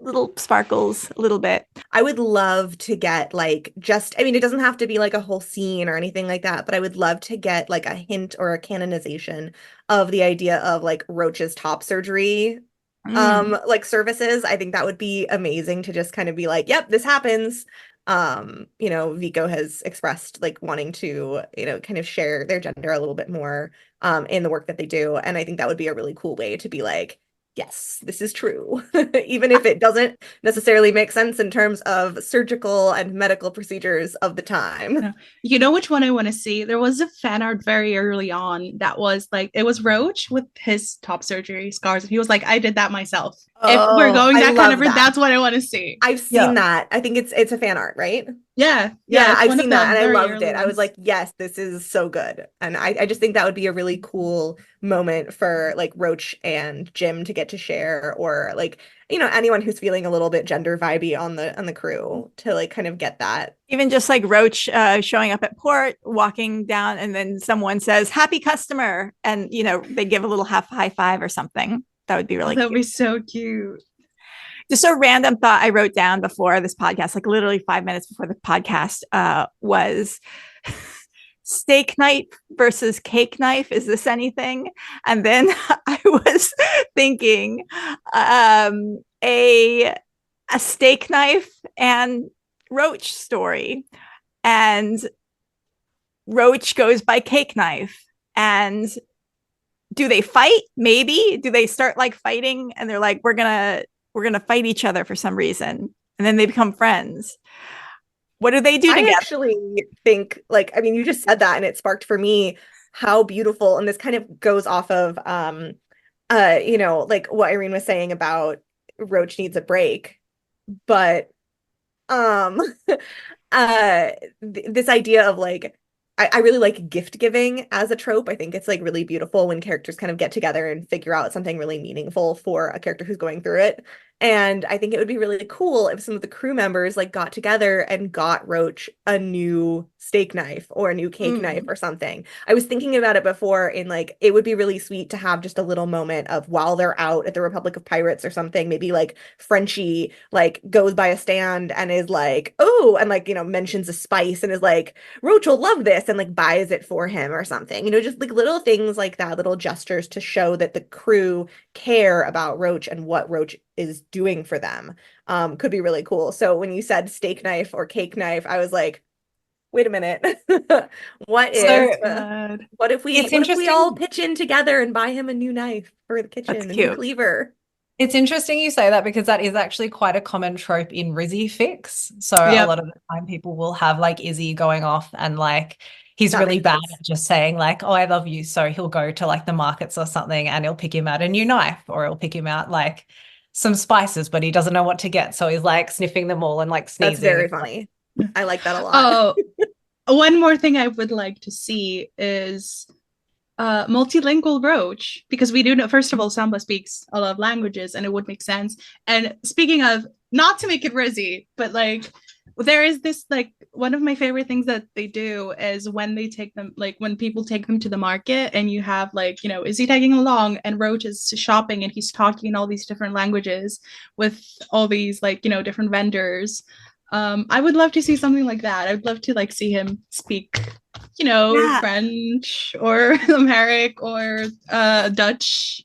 little sparkles a little bit. I would love to get like it doesn't have to be like a whole scene or anything like that, but I would love to get like a hint or a canonization of the idea of like Roach's top surgery like services. I think that would be amazing to just kind of be like, yep, this happens. Vico has expressed like wanting to, kind of share their gender a little bit more in the work that they do. And I think that would be a really cool way to be like, yes, this is true. Even if it doesn't necessarily make sense in terms of surgical and medical procedures of the time. You know which one I want to see? There was a fan art very early on that was like, it was Roach with his top surgery scars. And he was like, I did that myself. If we're going that kind of route, that's what I want to see. I've seen that. I think it's a fan art, right? Yeah, I've seen that and I loved it. I was like, yes, this is so good. And I just think that would be a really cool moment for like Roach and Jim to get to share, or like, anyone who's feeling a little bit gender vibey on the crew to like kind of get that. Even just like Roach showing up at port, walking down, and then someone says, happy customer. And, they give a little high five or something. That would be really cute. That would be so cute. Just a random thought I wrote down before this podcast, like literally 5 minutes before the podcast, was steak knife versus cake knife. Is this anything? And then I was thinking a steak knife and Roach story. And Roach goes by cake knife. And do they fight? Maybe. Do they start like fighting and they're like, we're gonna fight each other for some reason, and then they become friends? What do they do together? I actually think you just said that and it sparked for me how beautiful, and this kind of goes off of like what Irene was saying about Roach needs a break, but this idea of like, I really like gift giving as a trope. I think it's like really beautiful when characters kind of get together and figure out something really meaningful for a character who's going through it. And I think it would be really cool if some of the crew members like got together and got Roach a new steak knife or a new cake knife or something. I was thinking about it before in like, it would be really sweet to have just a little moment of while they're out at the Republic of Pirates or something, maybe like Frenchie like goes by a stand and is like, oh, and like, mentions a spice and is like, Roach will love this, and like buys it for him or something, just like little things like that, little gestures to show that the crew care about Roach and what Roach is doing for them could be really cool. So when you said steak knife or cake knife, I was like, wait a minute. what if we all pitch in together and buy him a new knife for the kitchen? That's a cute. New cleaver. It's interesting you say that, because that is actually quite a common trope in Rizzy fics. So a lot of the time people will have like Izzy going off and like he's really bad at just saying like, oh, I love you. So he'll go to like the markets or something and he'll pick him out a new knife, or he'll pick him out like some spices, but he doesn't know what to get. So he's like sniffing them all and like sneezing. That's very funny. I like that a lot. Oh, one more thing I would like to see is multilingual Roach, because we do know, first of all, Samba speaks a lot of languages and it would make sense. And speaking of, not to make it Rizzy, but like there is this like, one of my favorite things that they do is when they take them, like when people take them to the market and you have like, is he tagging along and Roach is shopping and he's talking in all these different languages with all these like, different vendors. I would love to see something like that. I would love to like see him speak Yeah. French or Amharic or Dutch.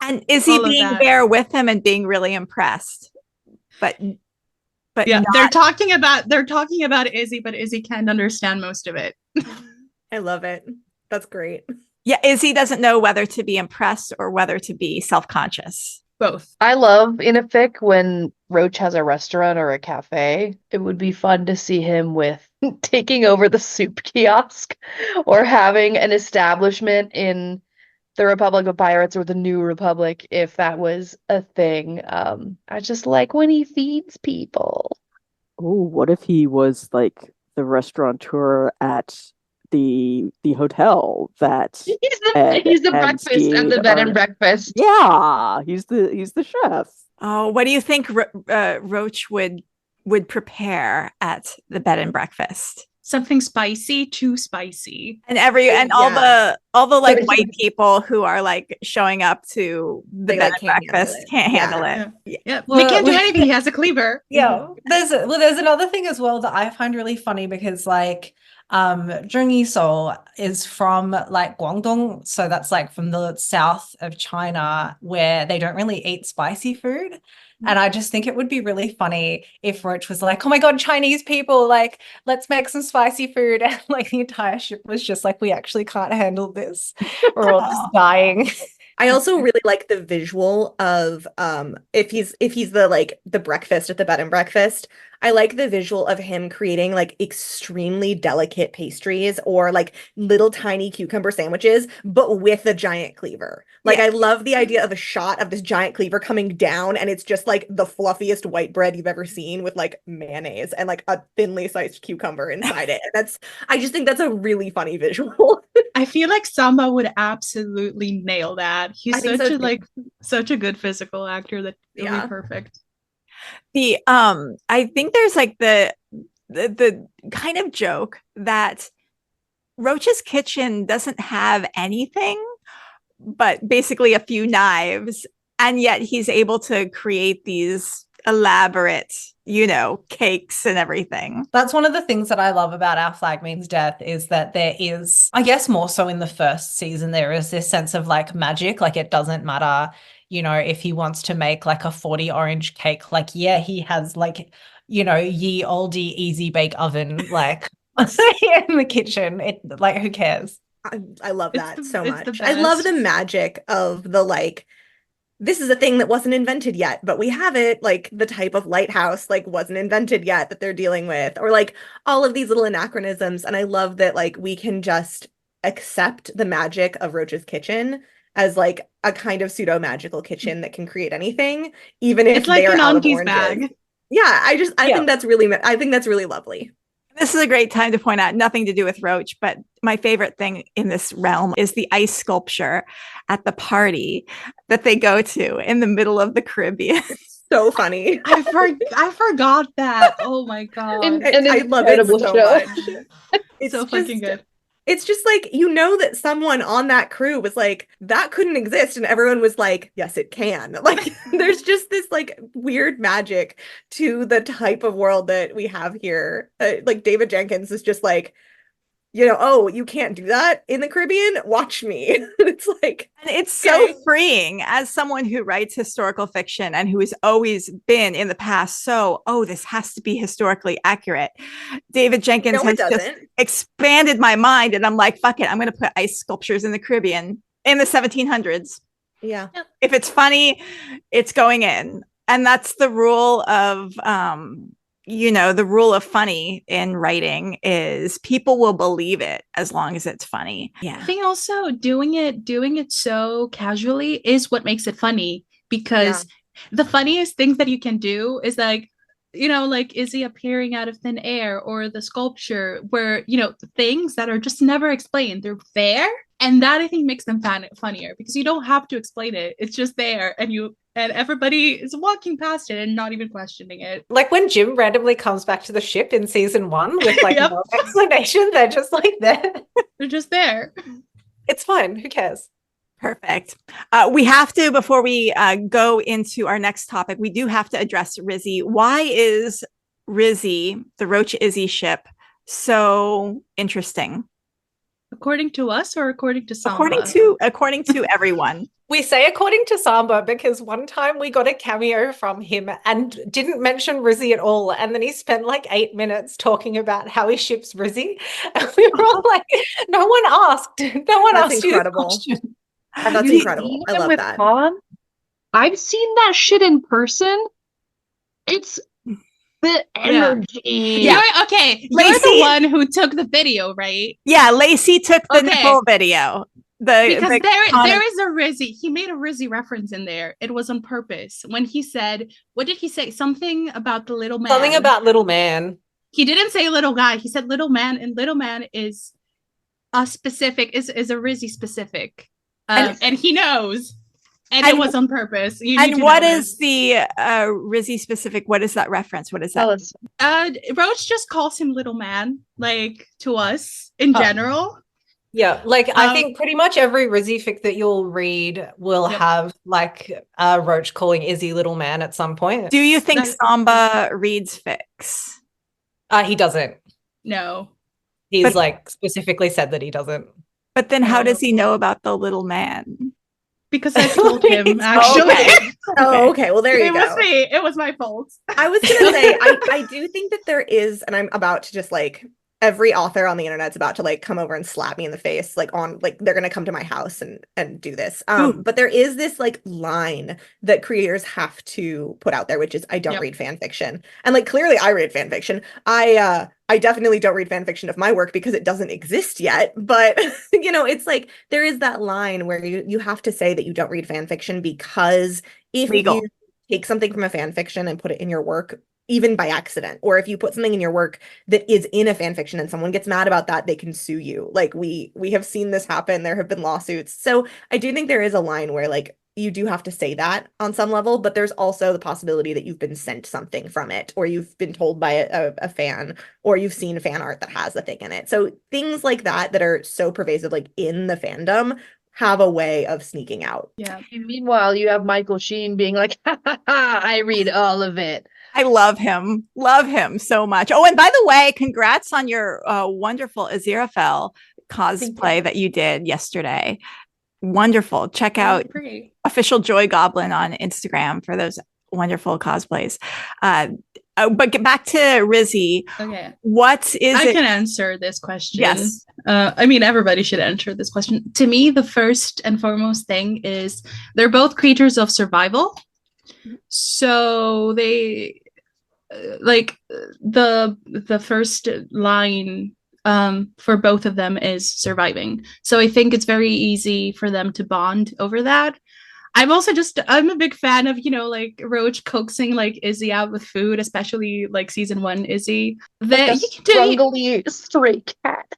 And is he being there with him and being really impressed? But yeah, they're talking about Izzy, but Izzy can't understand most of it. I love it. That's great. Yeah, Izzy doesn't know whether to be impressed or whether to be self-conscious. Both. I love in a fic when Roach has a restaurant or a cafe. It would be fun to see him with taking over the soup kiosk or having an establishment in the Republic of Pirates or the New Republic, if that was a thing. I just like when he feeds people. Oh, what if he was like the restaurateur at the hotel that he's the breakfast at the bed and breakfast. Yeah, he's the chef. Oh, what do you think Roach would prepare at the bed and breakfast? Something spicy, too spicy. And all the like white people who are like showing up to the bed and breakfast can't handle it. Yeah. Well, he can't do anything. He has a cleaver. Yeah. There's another thing as well that I find really funny because like Zheng is from like Guangdong, so that's like from the south of China where they don't really eat spicy food. And I just think it would be really funny if Roach was like, oh my God, Chinese people, like, let's make some spicy food. And like the entire ship was just like, we actually can't handle this. We're all just dying. I also really like the visual of if he's the breakfast at the bed and breakfast. I like the visual of him creating like extremely delicate pastries or like little tiny cucumber sandwiches, but with a giant cleaver. Like I love the idea of a shot of this giant cleaver coming down and it's just like the fluffiest white bread you've ever seen with like mayonnaise and like a thinly sliced cucumber inside it. I just think that's a really funny visual. I feel like Samba would absolutely nail that. He's such a good physical actor that it'll be perfect. I think there's like the kind of joke that Roach's kitchen doesn't have anything but basically a few knives, and yet he's able to create these elaborate, cakes and everything. That's one of the things that I love about Our Flag Means Death is that there is, I guess more so in the first season, there is this sense of like magic. Like it doesn't matter, if he wants to make like a 40 orange cake, like, yeah, he has like, ye olde easy bake oven, like in the kitchen. It like, who cares? I love that so much. I love the magic of the like, this is a thing that wasn't invented yet, but we have it, like the type of lighthouse like wasn't invented yet that they're dealing with, or like all of these little anachronisms. And I love that like we can just accept the magic of Roach's kitchen as like a kind of pseudo magical kitchen that can create anything, even if it's like an auntie's bag. Yeah, I think that's really lovely. This is a great time to point out, nothing to do with Roach, but my favorite thing in this realm is the ice sculpture at the party that they go to in the middle of the Caribbean. So funny. I forgot that. Oh my God. I love it so much. It's so fucking good. It's just like, that someone on that crew was like, that couldn't exist. And everyone was like, yes, it can. Like, there's just this like weird magic to the type of world that we have here. Like David Jenkins is just like, oh, you can't do that in the Caribbean? Watch me. It's like, and it's so freeing as someone who writes historical fiction and who has always been in the past. So, this has to be historically accurate. David Jenkins has just expanded my mind. And I'm like, fuck it. I'm going to put ice sculptures in the Caribbean in the 1700s. Yeah. If it's funny, it's going in. And that's the rule of, the rule of funny in writing is people will believe it as long as it's funny. Yeah. I think also doing it so casually is what makes it funny, because the funniest things that you can do is like, like Izzy appearing out of thin air, or the sculpture where, things that are just never explained. They're there. And that I think makes them funnier, because you don't have to explain it. It's just there, and everybody is walking past it and not even questioning it. Like when Jim randomly comes back to the ship in season 1 with like no explanation, they're just like there. They're just there. It's fine. Who cares? Perfect. We have to, before we go into our next topic, we do have to address Rizzy. Why is Rizzy, the Roach Izzy ship, So interesting. According to us or according to Samba? According to everyone. We say according to Samba because one time we got a cameo from him and didn't mention Rizzy at all. And then he spent like 8 minutes talking about how he ships Rizzy. And we were all like, no one asked. No one That's asked incredible. you this question. That's incredible. I love that. Han? I've seen that shit in person. It's the energy. Yeah. Okay. Lacey- You're the one who took the video, right? Yeah, Lacey took the nipple video. Because there is a Rizzy. He made a Rizzy reference in there. It was on purpose. When he said, what did he say? Something about the little man. Something about little man. He didn't say little guy. He said little man, and little man is a specific, is a Rizzy specific. And he knows. And it was on purpose. And what is the Rizzy specific? What is that reference? What is that? Roach just calls him little man, like to us in general. Yeah, like I think pretty much every Rizzy fic that you'll read will have like Roach calling Izzy little man at some point. Do you think Samba reads fics? He doesn't. No. He's like specifically said that he doesn't. But then how does he know about the little man? Because I told him, actually. Okay. Well, there you go. It was me. It was my fault. I was going to say, I do think that there is, and I'm about to just like, every author on the internet's about to like come over and slap me in the face, like on, like they're going to come to my house and do this. But there is this like line that creators have to put out there, which is I don't read fan fiction. And like, clearly I read fan fiction. I definitely don't read fan fiction of my work because it doesn't exist yet. But, you know, it's like there is that line where you have to say that you don't read fan fiction because if you take something from a fan fiction and put it in your work, even by accident, or if you put something in your work that is in a fan fiction and someone gets mad about that, they can sue you. Like we have seen this happen. There have been lawsuits. So I do think there is a line where like you do have to say that on some level, but there's also the possibility that you've been sent something from it, or you've been told by a fan, or you've seen fan art that has the thing in it. So things like that are so pervasive, like in the fandom, have a way of sneaking out. Yeah. And meanwhile, you have Michael Sheen being like, ha, ha, ha, I read all of it. I love him so much. Oh, and by the way, congrats on your wonderful Aziraphale cosplay that you did yesterday. Wonderful. Check out Official Joy Goblin on Instagram for those wonderful cosplays. But get back to Rizzy. Okay. I can answer this question. Yes. I mean, everybody should answer this question. To me, the first and foremost thing is they're both creatures of survival. So they like the first line for both of them is surviving. So I think it's very easy for them to bond over that. I'm a big fan of, you know, like Roach coaxing like Izzy out with food, especially like season 1 Izzy. Like a strangly stray cat.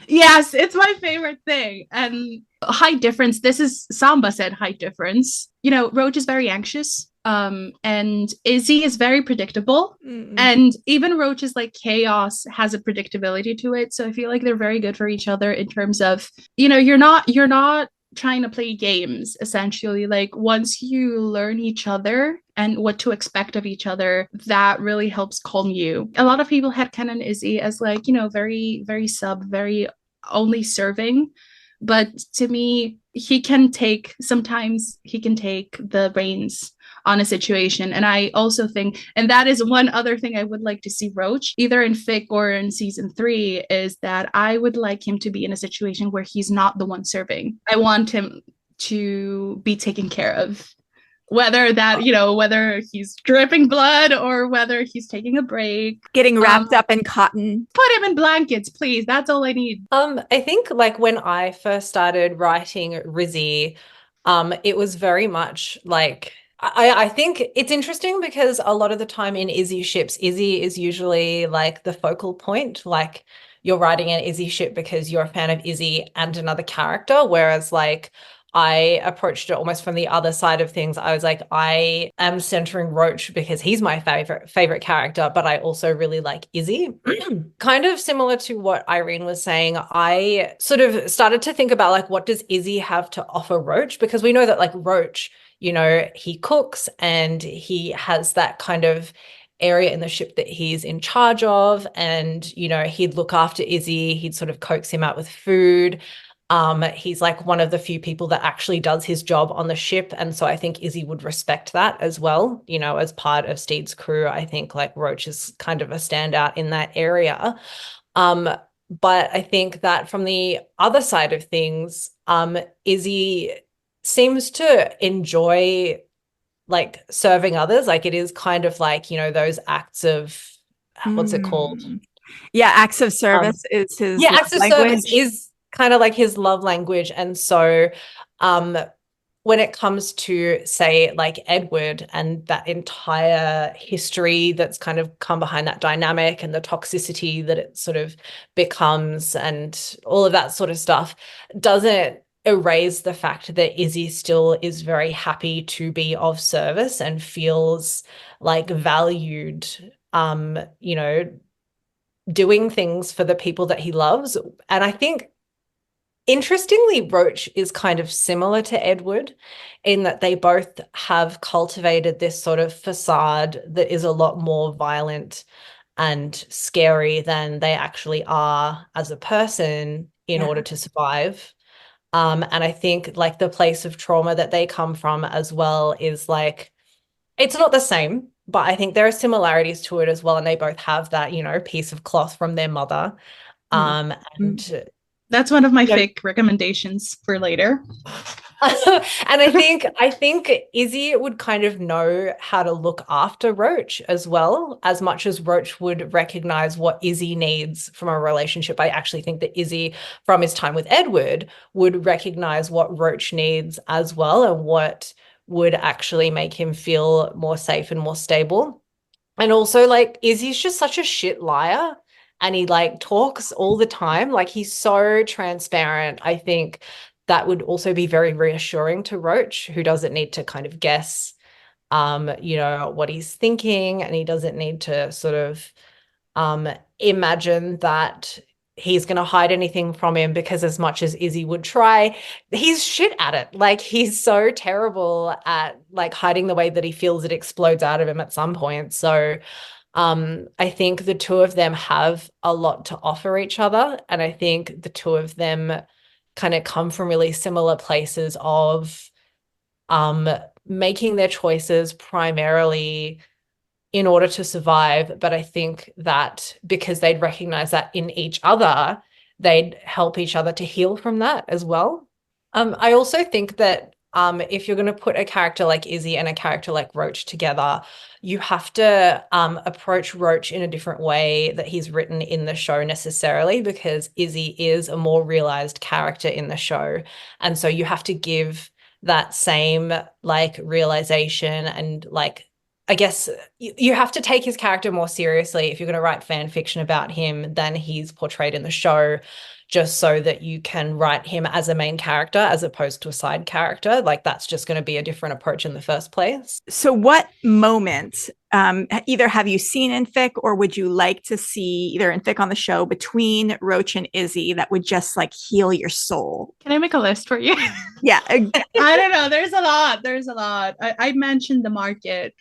Yes, it's my favorite thing. And height difference. This is Samba said height difference. You know, Roach is very anxious. And Izzy is very predictable. And even Roach's like chaos has a predictability to it. So I feel like they're very good for each other in terms of, you know, you're not trying to play games essentially. Like once you learn each other and what to expect of each other, that really helps calm you. A lot of people had headcanon Izzy as like, you know, very, very very only serving. But to me, sometimes he can take the reins on a situation. And I also think, and that is one other thing I would like to see Roach, either in fic or in season 3, is that I would like him to be in a situation where he's not the one serving. I want him to be taken care of. Whether that, you know, whether he's dripping blood or whether he's taking a break. Getting wrapped up in cotton. Put him in blankets, please. That's all I need. I think like when I first started writing Rizzy, it was very much like, I think it's interesting because a lot of the time in Izzy ships, Izzy is usually like the focal point. Like you're writing an Izzy ship because you're a fan of Izzy and another character, whereas like I approached it almost from the other side of things. I was like, I am centering Roach because he's my favorite character, but I also really like Izzy. Kind of similar to what Irene was saying, I sort of started to think about like, what does Izzy have to offer Roach? Because we know that like Roach, you know, he cooks and he has that kind of area in the ship that he's in charge of. And, you know, he'd look after Izzy, he'd sort of coax him out with food. He's like one of the few people that actually does his job on the ship. And so I think Izzy would respect that as well, you know, as part of Steed's crew. I think like Roach is kind of a standout in that area. But I think that from the other side of things, Izzy seems to enjoy like serving others. Like it is kind of like, you know, those acts of, what's it called? Yeah, acts of service is his acts of language. service is kind of like his love language. And so when it comes to, say, like Edward and that entire history that's kind of come behind that dynamic and the toxicity that it sort of becomes and all of that sort of stuff, doesn't erase the fact that Izzy still is very happy to be of service and feels like valued, you know, doing things for the people that he loves. And I think, interestingly, Roach is kind of similar to Edward in that they both have cultivated this sort of facade that is a lot more violent and scary than they actually are as a person in order to survive. And I think like the place of trauma that they come from as well is like, it's not the same, but I think there are similarities to it as well. And they both have that, you know, piece of cloth from their mother. And that's one of my fic recommendations for later. And I think Izzy would kind of know how to look after Roach as well, as much as Roach would recognize what Izzy needs from a relationship. I actually think that Izzy, from his time with Edward, would recognize what Roach needs as well and what would actually make him feel more safe and more stable. And also, like, Izzy's just such a shit liar. And he like talks all the time. Like he's so transparent. I think that would also be very reassuring to Roach, who doesn't need to kind of guess, you know, what he's thinking. And he doesn't need to sort of imagine that he's going to hide anything from him, because as much as Izzy would try, he's shit at it. Like he's so terrible at like hiding the way that he feels it explodes out of him at some point. So I think the two of them have a lot to offer each other. And I think the two of them kind of come from really similar places of making their choices primarily in order to survive. But I think that because they'd recognize that in each other, they'd help each other to heal from that as well. I also think that if you're going to put a character like Izzy and a character like Roach together, you have to approach Roach in a different way that he's written in the show necessarily, because Izzy is a more realized character in the show. And so you have to give that same like realization and like, I guess you have to take his character more seriously if you're going to write fan fiction about him than he's portrayed in the show, just so that you can write him as a main character as opposed to a side character. Like that's just going to be a different approach in the first place. So what moment either have you seen in fic, or would you like to see either in fic on the show between Roach and Izzy that would just like heal your soul? Can I make a list for you? Yeah. I don't know. There's a lot. I mentioned the market.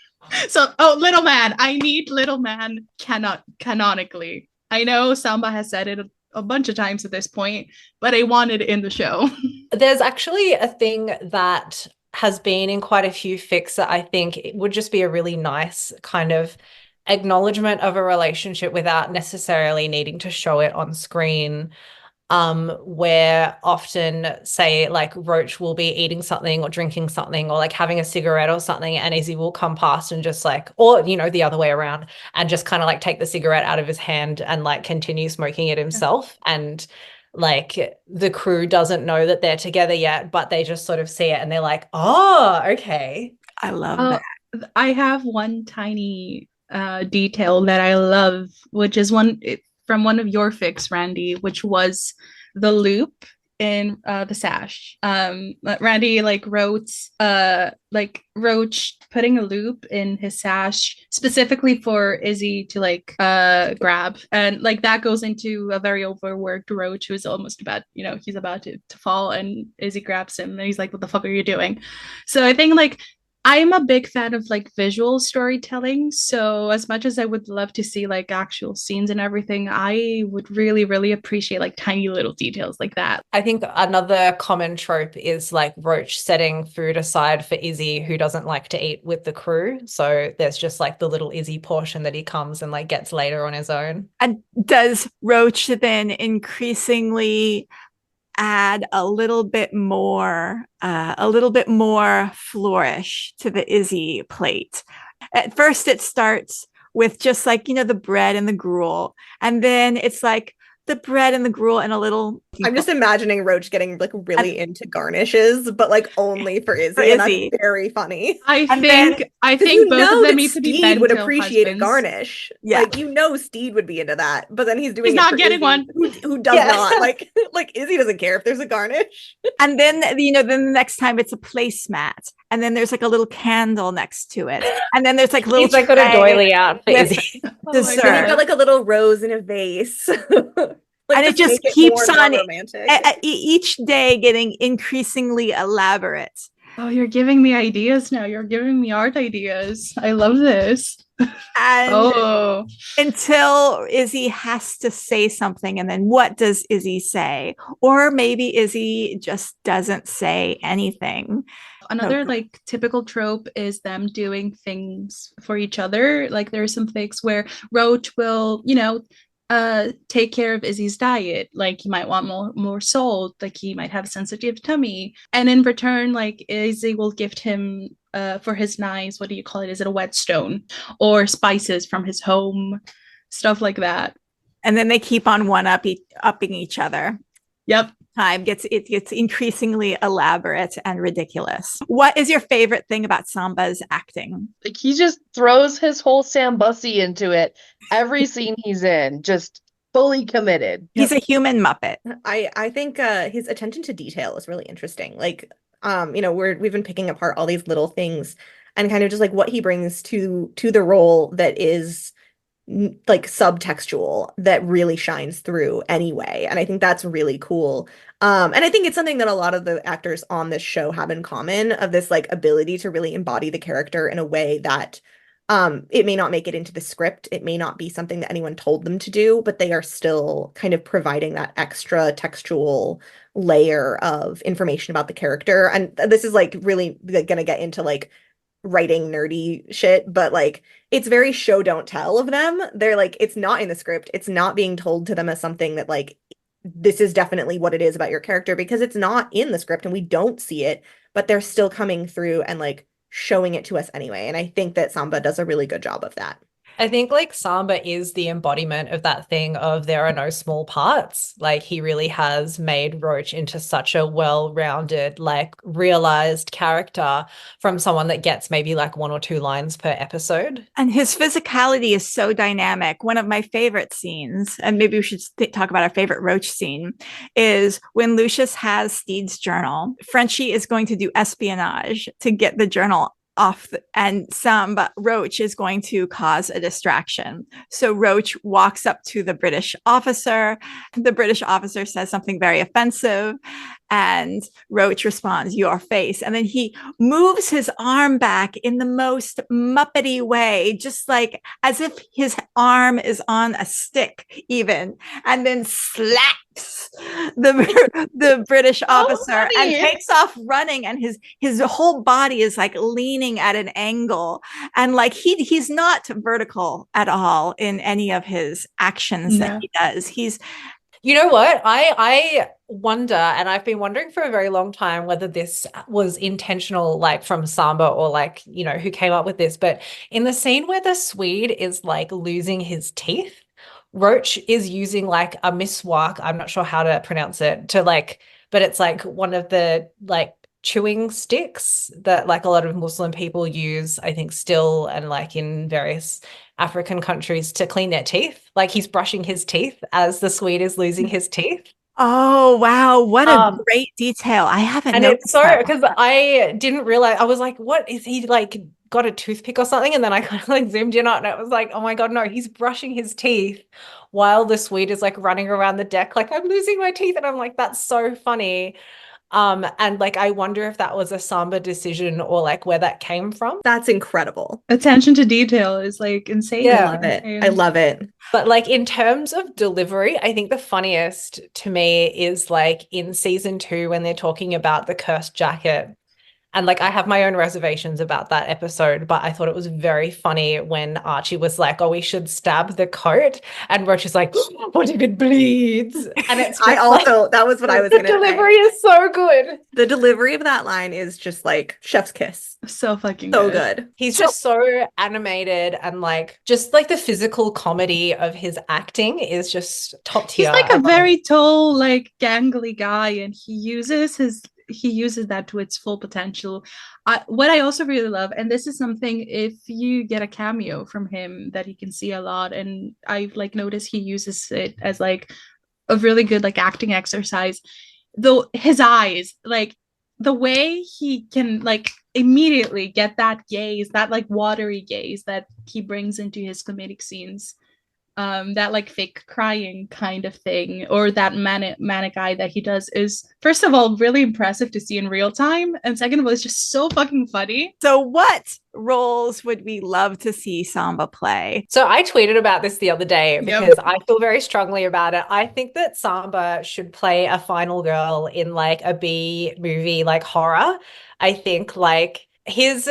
So, Little Man. I need Little Man canonically. I know Samba has said it a bunch of times at this point, but I want it in the show. There's actually a thing that has been in quite a few fics that I think it would just be a really nice kind of acknowledgement of a relationship without necessarily needing to show it on screen. Where often, say, like Roach will be eating something or drinking something or like having a cigarette or something, and Izzy will come past and just like, or, you know, the other way around, and just kind of like take the cigarette out of his hand and like continue smoking it himself. And like the crew doesn't know that they're together yet, but they just sort of see it and they're like, oh, okay. I love that. I have one tiny detail that I love, which is from one of your fics, Randy, which was the loop in the sash. Randy like wrote like Roach putting a loop in his sash specifically for Izzy to like grab, and like that goes into a very overworked Roach who's almost about, you know, he's about to fall, and Izzy grabs him and he's like, what the fuck are you doing? So I think like I'm a big fan of like visual storytelling. So as much as I would love to see like actual scenes and everything, I would really, really appreciate like tiny little details like that. I think another common trope is like Roach setting food aside for Izzy, who doesn't like to eat with the crew. So there's just like the little Izzy portion that he comes and like gets later on his own. And does Roach then increasingly add a little bit more flourish to the Izzy plate? At first it starts with just like, the bread and the gruel, and then it's like the bread and the gruel and a little I'm just imagining Roach getting like really into garnishes, but like only for Izzy, For and Izzy. that's very funny. I And think both of them that need to be Steed would bento appreciate a husbands. garnish. Yeah. Like Steed would be into that, but then he's doing He's it not for getting Izzy, one. who does not like Izzy doesn't care if there's a garnish. And then then the next time it's a placemat, and then there's like a little candle next to it, and then there's like little He's like got a doily out for with Izzy. dessert. Then you've got like a little rose in a vase. Like, and it just keeps on romantic. Each day getting increasingly elaborate. Oh, you're giving me ideas now. You're giving me art ideas. I love this. And until Izzy has to say something, and then what does Izzy say? Or maybe Izzy just doesn't say anything. Another like typical trope is them doing things for each other. Like there are some fics where Roach will, take care of Izzy's diet. Like he might want more salt, like he might have a sensitive tummy. And in return, like Izzy will gift him for his knives, what do you call it? Is it a whetstone? Or spices from his home, stuff like that. And then they keep on upping each other. Yep. It gets increasingly elaborate and ridiculous. What is your favorite thing about Samba's acting? Like he just throws his whole Sambussy into it. Every scene he's in, just fully committed. He's a human Muppet. I think his attention to detail is really interesting. Like, we've been picking apart all these little things and kind of just like what he brings to the role that is like subtextual, that really shines through anyway. And I think that's really cool. And I think it's something that a lot of the actors on this show have in common, of this like ability to really embody the character in a way that it may not make it into the script. It may not be something that anyone told them to do, but they are still kind of providing that extra textual layer of information about the character. And this is like really gonna get into like writing nerdy shit, but like it's very show don't tell of them. They're like, it's not in the script. It's not being told to them as something that like, this is definitely what it is about your character, because it's not in the script and we don't see it, but they're still coming through and like showing it to us anyway. And I think that Samba does a really good job of that. I think like Samba is the embodiment of that thing of there are no small parts. Like he really has made Roach into such a well-rounded, like realized character from someone that gets maybe like 1 or 2 lines per episode. And his physicality is so dynamic. One of my favorite scenes, and maybe we should talk about our favorite Roach scene, is when Lucius has Steed's journal. Frenchie is going to do espionage to get the journal off, and Roach is going to cause a distraction. So Roach walks up to the British officer. The British officer says something very offensive, and Roach responds, "Your face." And then he moves his arm back in the most Muppety way, just like as if his arm is on a stick even, and then slaps the British officer and takes off running, and his whole body is like leaning at an angle, and like he's not vertical at all in any of his actions that he does. You know what? I wonder, and I've been wondering for a very long time whether this was intentional, like from Samba, or like, who came up with this. But in the scene where the Swede is like losing his teeth, Roach is using like a miswak, I'm not sure how to pronounce it, to like, but it's like one of the like chewing sticks that like a lot of Muslim people use, I think still, and like in various African countries, to clean their teeth. Like he's brushing his teeth as the Swede is losing his teeth. Oh, wow. What a great detail. I haven't and noticed it's so, that. because I didn't realize, I was like, what is he like got a toothpick or something? And then I kind of like zoomed in on it. I was like, oh my God, no, he's brushing his teeth while the Swede is like running around the deck like, I'm losing my teeth. And I'm like, that's so funny. And like I wonder if that was a Samba decision or like where that came from. That's incredible. Attention to detail is like insane. Yeah. I love it. I love it. But like in terms of delivery, I think the funniest to me is like in season 2 when they're talking about the cursed jacket. And like I have my own reservations about that episode, but I thought it was very funny when Archie was like, "Oh, we should stab the coat," and Roach is like, "What if it bleeds?" And it's I also like, that was what I was the gonna say. delivery is so good. The delivery of that line is just like chef's kiss. So fucking So good. He's just so animated, and like just like the physical comedy of his acting is just top tier. He's like a very tall, like gangly guy, and he uses that to its full potential. What I also really love, and this is something, if you get a cameo from him that you can see a lot, and I've like noticed he uses it as like a really good like acting exercise, though his eyes, like the way he can like immediately get that gaze, that like watery gaze that he brings into his comedic scenes, that like fake crying kind of thing, or that manic eye that he does, is first of all really impressive to see in real time, and second of all, it's just so fucking funny. So what roles would we love to see Samba play? So I tweeted about this the other day because I feel very strongly about it. I think that Samba should play a final girl in like a B movie, like horror. I think like his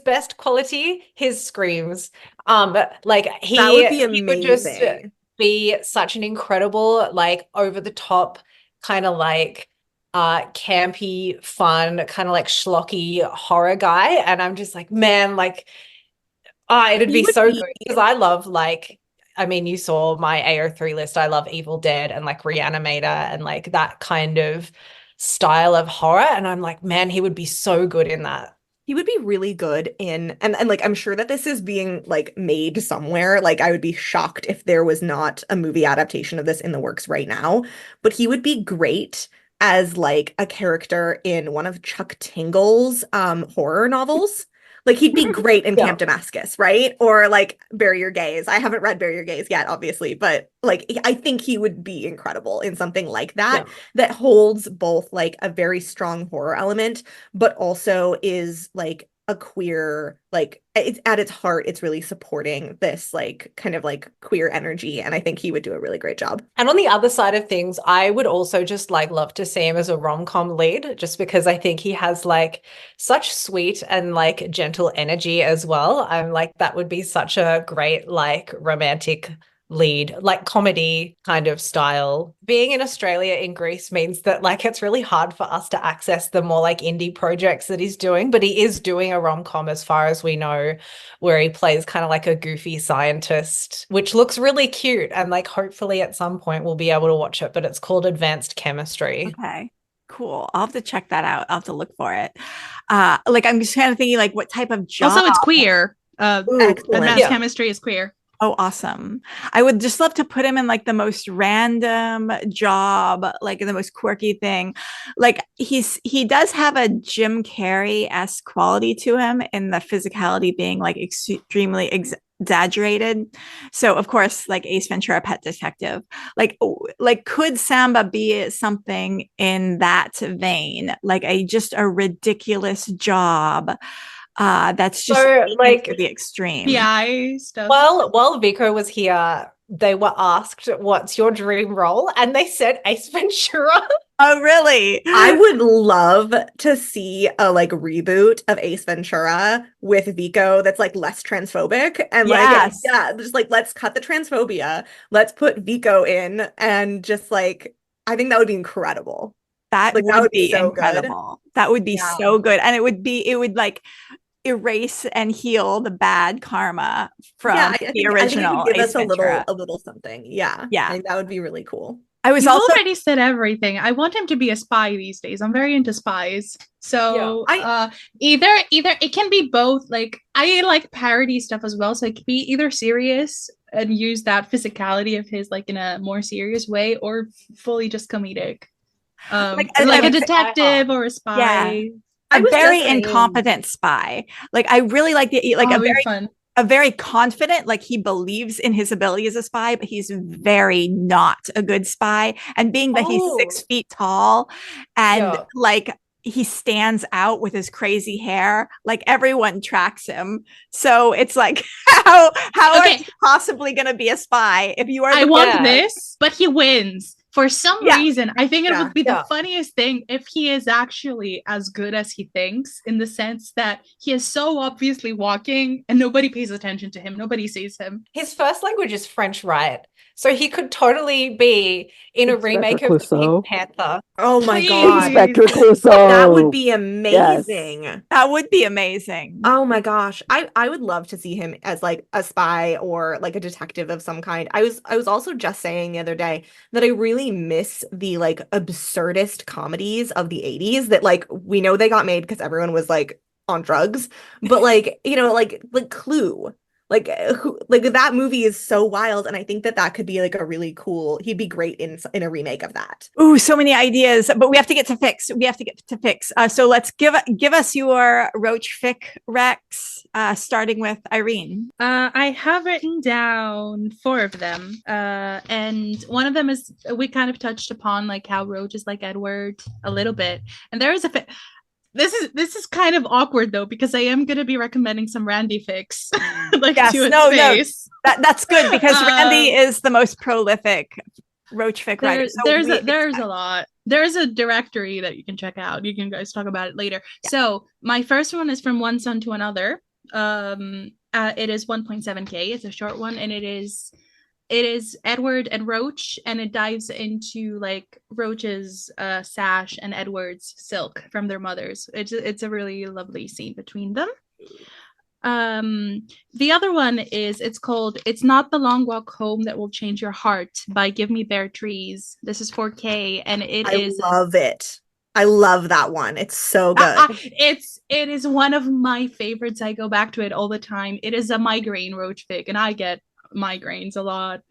best quality, his screams. Like That would be he would just amazing. be such an incredible, like over the top kind of like campy, fun, kind of like schlocky horror guy. And I'm just like, man, like it'd be so good because I love like, I mean, you saw my AO3 list. I love Evil Dead and like Reanimator and like that kind of style of horror. And I'm like, man, he would be so good in that. He would be really good in, and like I'm sure that this is being like made somewhere. Like I would be shocked if there was not a movie adaptation of this in the works right now. But he would be great as like a character in one of Chuck Tingle's horror novels. Like he'd be great in Camp Damascus, right? Or like Bury Your Gaze. I haven't read Bury Your Gaze yet, obviously, but like I think he would be incredible in something like that, that holds both like a very strong horror element, but also is like a queer, like it's at its heart, it's really supporting this like kind of like queer energy. And I think he would do a really great job. And on the other side of things, I would also just like love to see him as a rom-com lead, just because I think he has like such sweet and like gentle energy as well. I'm like, that would be such a great like romantic lead, like comedy kind of style. Being in Australia in Greece means that like it's really hard for us to access the more like indie projects that he's doing, but he is doing a rom-com as far as we know, where he plays kind of like a goofy scientist, which looks really cute, and like hopefully at some point we'll be able to watch it, but it's called Advanced Chemistry. Okay, cool. I'll have to check that out. I'll have to look for it. Like I'm just kind of thinking like what type of job. Also, it's queer. Advanced Chemistry is queer. Oh, awesome. I would just love to put him in like the most random job, like the most quirky thing. Like he does have a Jim Carrey-esque quality to him in the physicality being like extremely exaggerated. So of course, like Ace Ventura, Pet Detective, like could Samba be something in that vein? Like just a ridiculous job. That's just so like the extreme. Yeah, stuff. While Vico was here, they were asked, "What's your dream role?" And they said Ace Ventura. Oh, really? I would love to see a like reboot of Ace Ventura with Vico that's like less transphobic and just like let's cut the transphobia. Let's put Vico in and just like I think that would be incredible. That would be so incredible. Good. That would be so good, and it would like erase and heal the bad karma from the original. I think give us a little something. Yeah. I think that would be really cool. You've already said everything. I want him to be a spy these days. I'm very into spies. So either it can be both. Like I like parody stuff as well. So it could be either serious and use that physicality of his like in a more serious way, or fully just comedic. Like a detective or a spy. A very incompetent spy. Like I really like a very fun. a very confident, like he believes in his ability as a spy, but he's very not a good spy. And being that he's 6 feet tall and like he stands out with his crazy hair, like everyone tracks him. So it's like, how are you possibly going to be a spy if you are? I want this, but he wins. For some reason, I think it would be the funniest thing if he is actually as good as he thinks, in the sense that he is so obviously walking and nobody pays attention to him. Nobody sees him. His first language is French, right? So he could totally be in a remake of the Pink Panther. Oh my God. Inspector Clouseau. That would be amazing. Yes. That would be amazing. Oh my gosh. I would love to see him as like a spy or like a detective of some kind. I was also just saying the other day that I really miss the like absurdist comedies of the 80s that like we know they got made because everyone was like on drugs, but like, you know, like Clue. Like that movie is so wild, and I think that could be like a really cool. He'd be great in a remake of that. Ooh, so many ideas, but we have to get to fics. So let's give us your Roach fic Rex, starting with Irene. I have written down 4 of them, and one of them is, we kind of touched upon like how Roach is like Edward a little bit, and there is a fic. This is kind of awkward though, because I am going to be recommending some Randy fics. Like to his face. That's good, because Randy is the most prolific Roach fic writer. There's a lot. There's a directory that you can check out. You can guys talk about it later. Yeah. So my first one is From One Son to Another. It is 1.7K. It's a short one, and it is Edward and Roach, and it dives into like Roach's sash and Edward's silk from their mothers. It's a really lovely scene between them. The other one is, it's called It's Not the Long Walk Home That Will Change Your Heart by Give Me Bare Trees. This is 4K, and I love it. I love that one. It's so good. It is one of my favorites. I go back to it all the time. It is a migraine Roach fic, and I get migraines a lot,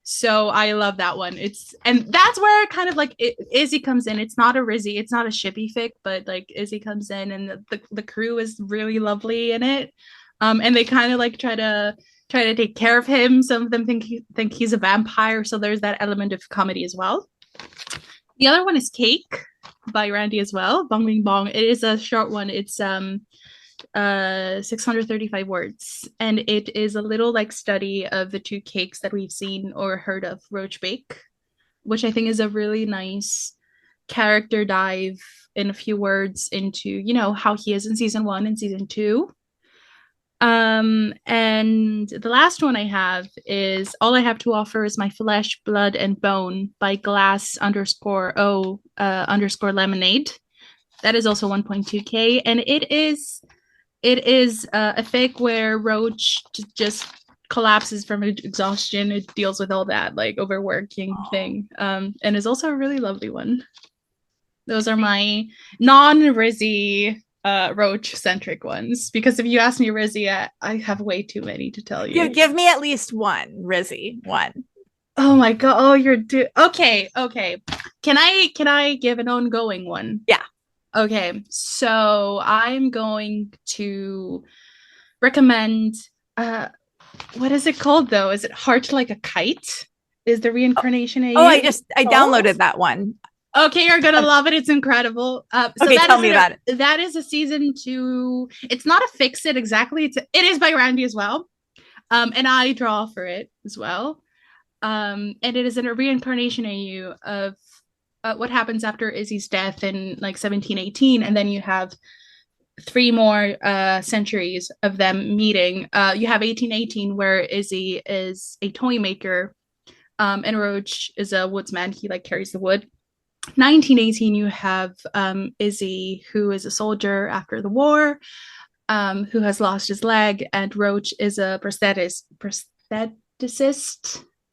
so I love that one. And that's where kind of like Izzy comes in. It's not a Rizzy, it's not a shippy fic, but like Izzy comes in, and the crew is really lovely in it, and they kind of like try to take care of him. Some of them think he's a vampire, so there's that element of comedy as well. The other one is Cake by Randy as well, Bong Bing Bong. It is a short one. It's 635 words, and it is a little like study of the 2 cakes that we've seen or heard of Roach bake, which I think is a really nice character dive in a few words into, you know, how he is in season 1 and season 2. And the last one I have is All I Have to Offer Is My Flesh, Blood, and Bone by glass_o_lemonade. That is also 1.2K, and it is a fic where Roach just collapses from exhaustion. It deals with all that like overworking thing, and is also a really lovely one. Those are my non-Rizzy Roach centric ones, because if you ask me Rizzy, I have way too many to tell you. Give me at least one Rizzy one. Oh my god! Oh, okay. Can I give an ongoing one? Yeah. Okay, so I'm going to recommend, what is it called though? Is it Heart Like a Kite? Is the reincarnation AU? I downloaded that one. Okay, you're gonna love it. It's incredible. So okay, tell me about it. That is a season 2. It's not a fix it exactly. It is by Randy as well. And I draw for it as well. And it is in a reincarnation AU of what happens after Izzy's death in like 1718, and then you have 3 more centuries of them meeting. You have 1818, where Izzy is a toy maker, and Roach is a woodsman. He like carries the wood. 1918, you have Izzy, who is a soldier after the war, who has lost his leg, and Roach is a prostheticist.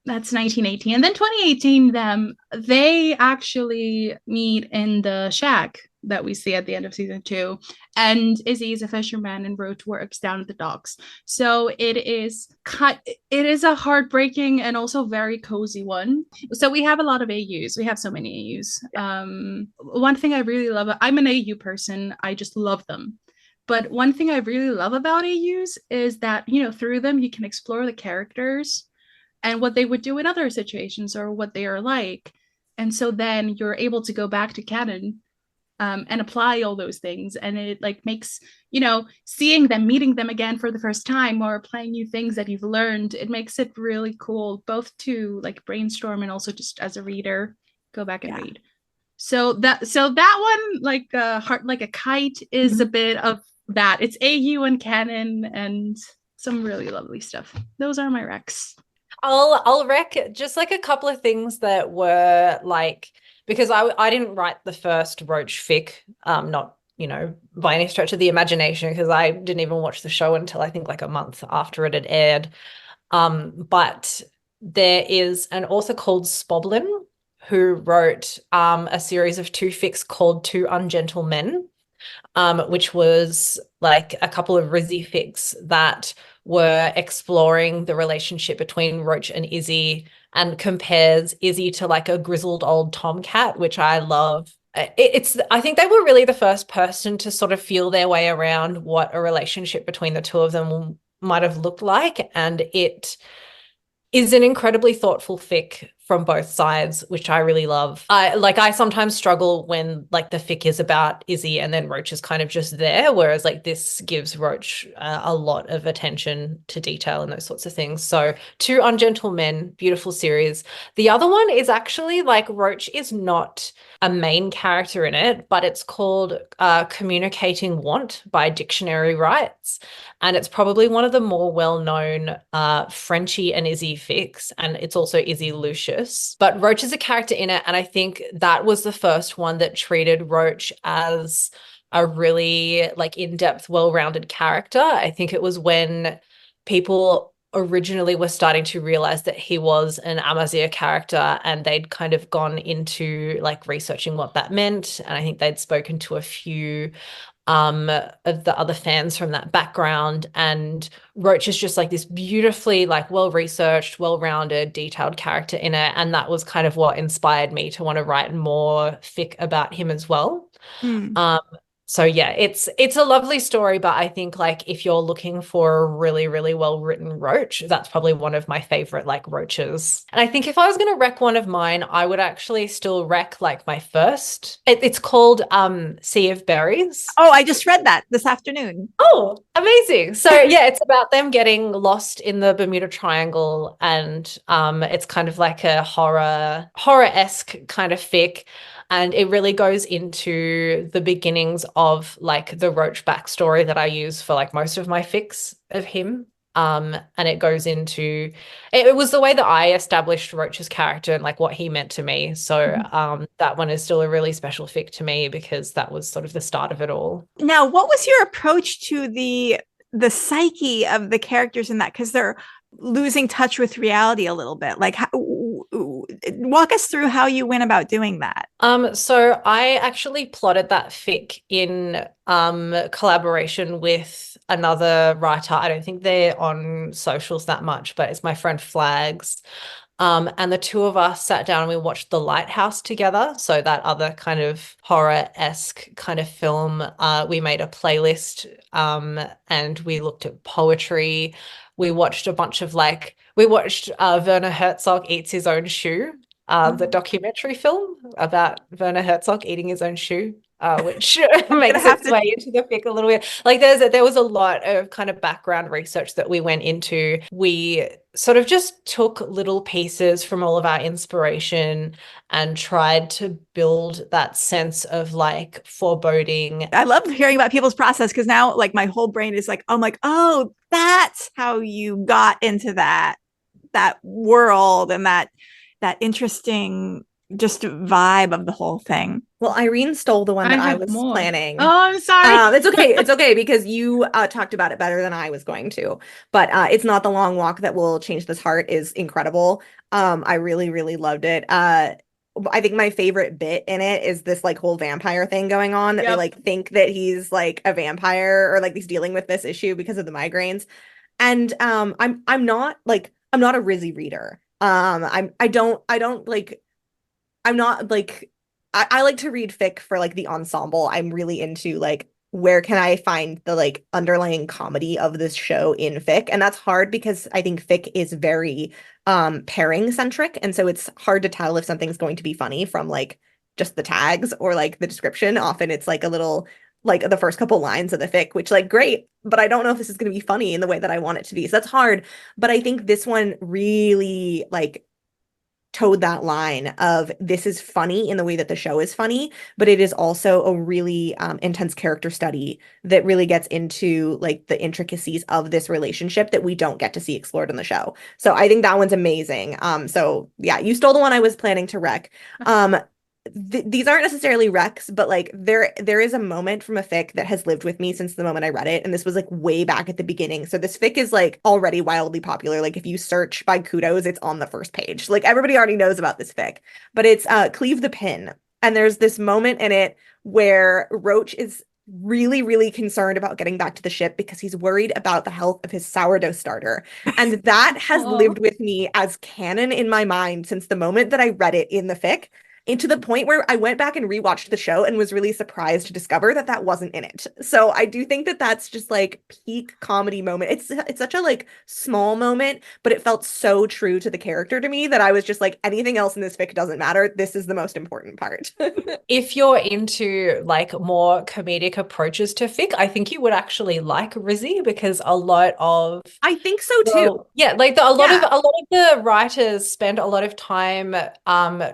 That's 1918. And then 2018, they actually meet in the shack that we see at the end of season 2. And Izzy is a fisherman, and Roach works down at the docks. So it is a heartbreaking and also very cozy one. So we have a lot of AUs. We have so many AUs. One thing I really love, I'm an AU person. I just love them. But one thing I really love about AUs is that, through them you can explore the characters and what they would do in other situations or what they are like. And so then you're able to go back to canon and apply all those things. And it like makes, seeing them, meeting them again for the first time or applying new things that you've learned, it makes it really cool, both to like brainstorm and also just as a reader, go back and read. So that one, like Heart Like a Kite, is a bit of that. It's AU and canon and some really lovely stuff. Those are my recs. I'll rec just like a couple of things that were like, because I didn't write the first Roach fic, not by any stretch of the imagination, because I didn't even watch the show until I think like a month after it had aired. But there is an author called Spoblin who wrote a series of 2 fics called Two Ungentle Men, which was like a couple of Rizzy fics that were exploring the relationship between Roach and Izzy and compares Izzy to like a grizzled old tomcat, which I love. I think they were really the first person to sort of feel their way around what a relationship between the two of them might have looked like. And it is an incredibly thoughtful fic from both sides, which I really love. I sometimes struggle when like the fic is about Izzy and then Roach is kind of just there, whereas like this gives Roach a lot of attention to detail and those sorts of things. So Two Ungentle Men, beautiful series. The other one is actually like Roach is not a main character in it, but it's called Communicating Want by Dictionary Rights. And it's probably one of the more well-known Frenchie and Izzy fics, and it's also Izzy Lucius. But Roach is a character in it, and I think that was the first one that treated Roach as a really like in-depth, well-rounded character. I think it was when people originally were starting to realize that he was an Amazigh character, and they'd kind of gone into like researching what that meant. And I think they'd spoken to a few of the other fans from that background, and Roach is just like this beautifully like well-researched, well-rounded, detailed character in it, and that was kind of what inspired me to want to write more fic about him as well. So yeah, it's a lovely story, but I think like if you're looking for a really, really well-written Roach, that's probably one of my favorite like Roaches. And I think if I was going to rec one of mine, I would actually still rec like my first. It's called Sea of Berries. Oh, I just read that this afternoon. Oh, amazing. So yeah, it's about them getting lost in the Bermuda Triangle, and it's kind of like a horror-esque kind of fic. And it really goes into the beginnings of like the Roach backstory that I use for like most of my fics of him. And it goes into, it was the way that I established Roach's character and like what he meant to me. So that one is still a really special fic to me because that was sort of the start of it all. Now, what was your approach to the psyche of the characters in that? Because they're losing touch with reality a little bit. Like, walk us through how you went about doing that. So I actually plotted that fic in collaboration with another writer. I don't think they're on socials that much, but it's my friend Flags. And the two of us sat down and we watched The Lighthouse together. So that other kind of horror-esque kind of film. We made a playlist and we looked at poetry. We watched a bunch of Werner Herzog Eats His Own Shoe, the documentary film about Werner Herzog eating his own shoe. Which makes its way into the fic a little bit. Like there was a lot of kind of background research that we went into. We sort of just took little pieces from all of our inspiration and tried to build that sense of like foreboding. I love hearing about people's process because now like my whole brain is like, I'm like, oh, that's how you got into that world and that interesting just vibe of the whole thing. Well, Irene stole the one that I was planning. Oh, I'm sorry. It's okay. It's okay because you talked about it better than I was going to. But It's Not the Long Walk That Will Change This Heart is incredible. I really, really loved it. I think my favorite bit in it is this like whole vampire thing going on that they like think that he's like a vampire or like he's dealing with this issue because of the migraines. And I'm not a Rizzy reader. I like to read fic for like the ensemble. I'm really into like where can I find the like underlying comedy of this show in fic? And that's hard because I think fic is very pairing centric. And so it's hard to tell if something's going to be funny from like just the tags or like the description. Often it's like a little like the first couple lines of the fic, which like great, but I don't know if this is going to be funny in the way that I want it to be. So that's hard. But I think this one really like towed that line of this is funny in the way that the show is funny, but it is also a really intense character study that really gets into like the intricacies of this relationship that we don't get to see explored in the show. So I think that one's amazing. So yeah, you stole the one I was planning to rec. These aren't necessarily recs, but like there is a moment from a fic that has lived with me since the moment I read it, and this was like way back at the beginning. So this fic is like already wildly popular. Like if you search by kudos, it's on the first page. Like everybody already knows about this fic, but it's Cleave the Pin, and there's this moment in it where Roach is really, really concerned about getting back to the ship because he's worried about the health of his sourdough starter. And that has lived with me as canon in my mind since the moment that I read it in the fic. And to the point where I went back and rewatched the show and was really surprised to discover that that wasn't in it. So I do think that that's just like peak comedy moment. It's such a like small moment, but it felt so true to the character to me that I was just like, anything else in this fic doesn't matter. This is the most important part. If you're into like more comedic approaches to fic, I think you would actually like Rizzy because a lot of I think so too. Yeah, like a lot of the writers spend a lot of time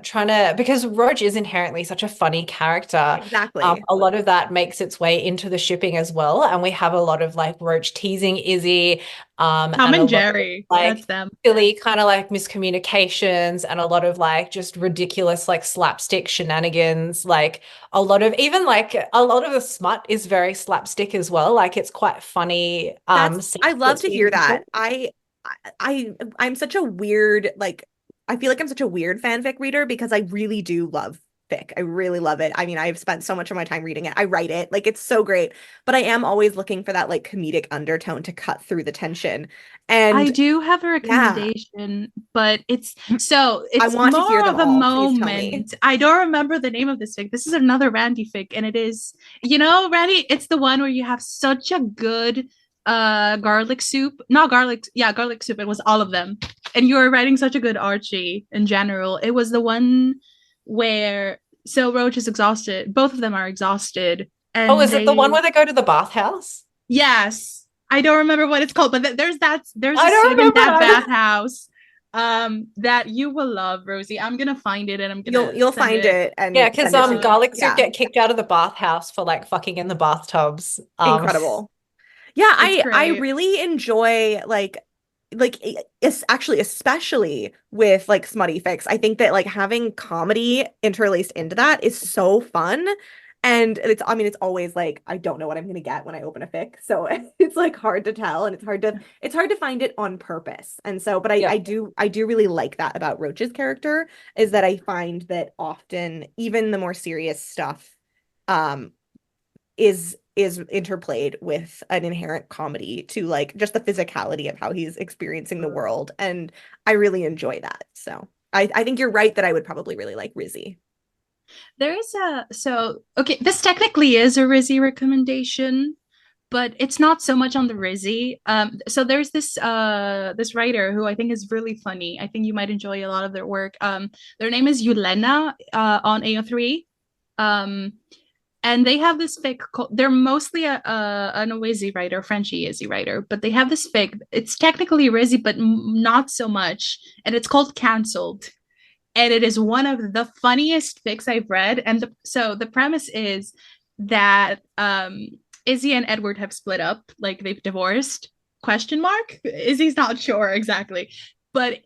trying to, because Roach is inherently such a funny character. Exactly. A lot of that makes its way into the shipping as well, and we have a lot of like Roach teasing Izzy, Tom and Jerry, like that's them. silly kind of like miscommunications, and a lot of like just ridiculous like slapstick shenanigans. Like a lot of even like a lot of the smut is very slapstick as well. Like it's quite funny. I love to hear that. I'm such a weird like I feel like I'm such a weird fanfic reader because I really do love fic. I really love it. I mean, I've spent so much of my time reading it. I write it. Like it's so great. But I am always looking for that like comedic undertone to cut through the tension. And I do have a recommendation, but it's I want more to hear them of a moment. I don't remember the name of this fic. This is another Randy fic, and it is, Randy, it's the one where you have such a good garlic soup. Not garlic, yeah, garlic soup. It was all of them. And you were writing such a good Archie in general. It was the one where Roach is exhausted. Both of them are exhausted. And is it the one where they go to the bathhouse? Yes. I don't remember what it's called, but there's a scene in that bathhouse that you will love, Rosie. I'm gonna find it and I'm gonna you'll find it. And yeah, because garlic soup get kicked out of the bathhouse for like fucking in the bathtubs. Incredible. Yeah, I really enjoy like it's actually especially with like smutty fics. I think that like having comedy interlaced into that is so fun. And it's always like I don't know what I'm gonna get when I open a fic. So it's like hard to tell and it's hard to find it on purpose. And so but I do really like that about Roach's character is that I find that often even the more serious stuff is interplayed with an inherent comedy to like just the physicality of how he's experiencing the world. And I really enjoy that. So I think you're right that I would probably really like Rizzy. This technically is a Rizzy recommendation, but it's not so much on the Rizzy. So there's this writer who I think is really funny. I think you might enjoy a lot of their work. Their name is Yulena on AO3. And they have this fic called, they're mostly an Izzy writer, Frenchy Izzy writer, but they have this fic. It's technically Rizzy, but not so much. And it's called Cancelled. And it is one of the funniest fics I've read. And so the premise is that Izzy and Edward have split up, like they've divorced, ? Izzy's not sure exactly. But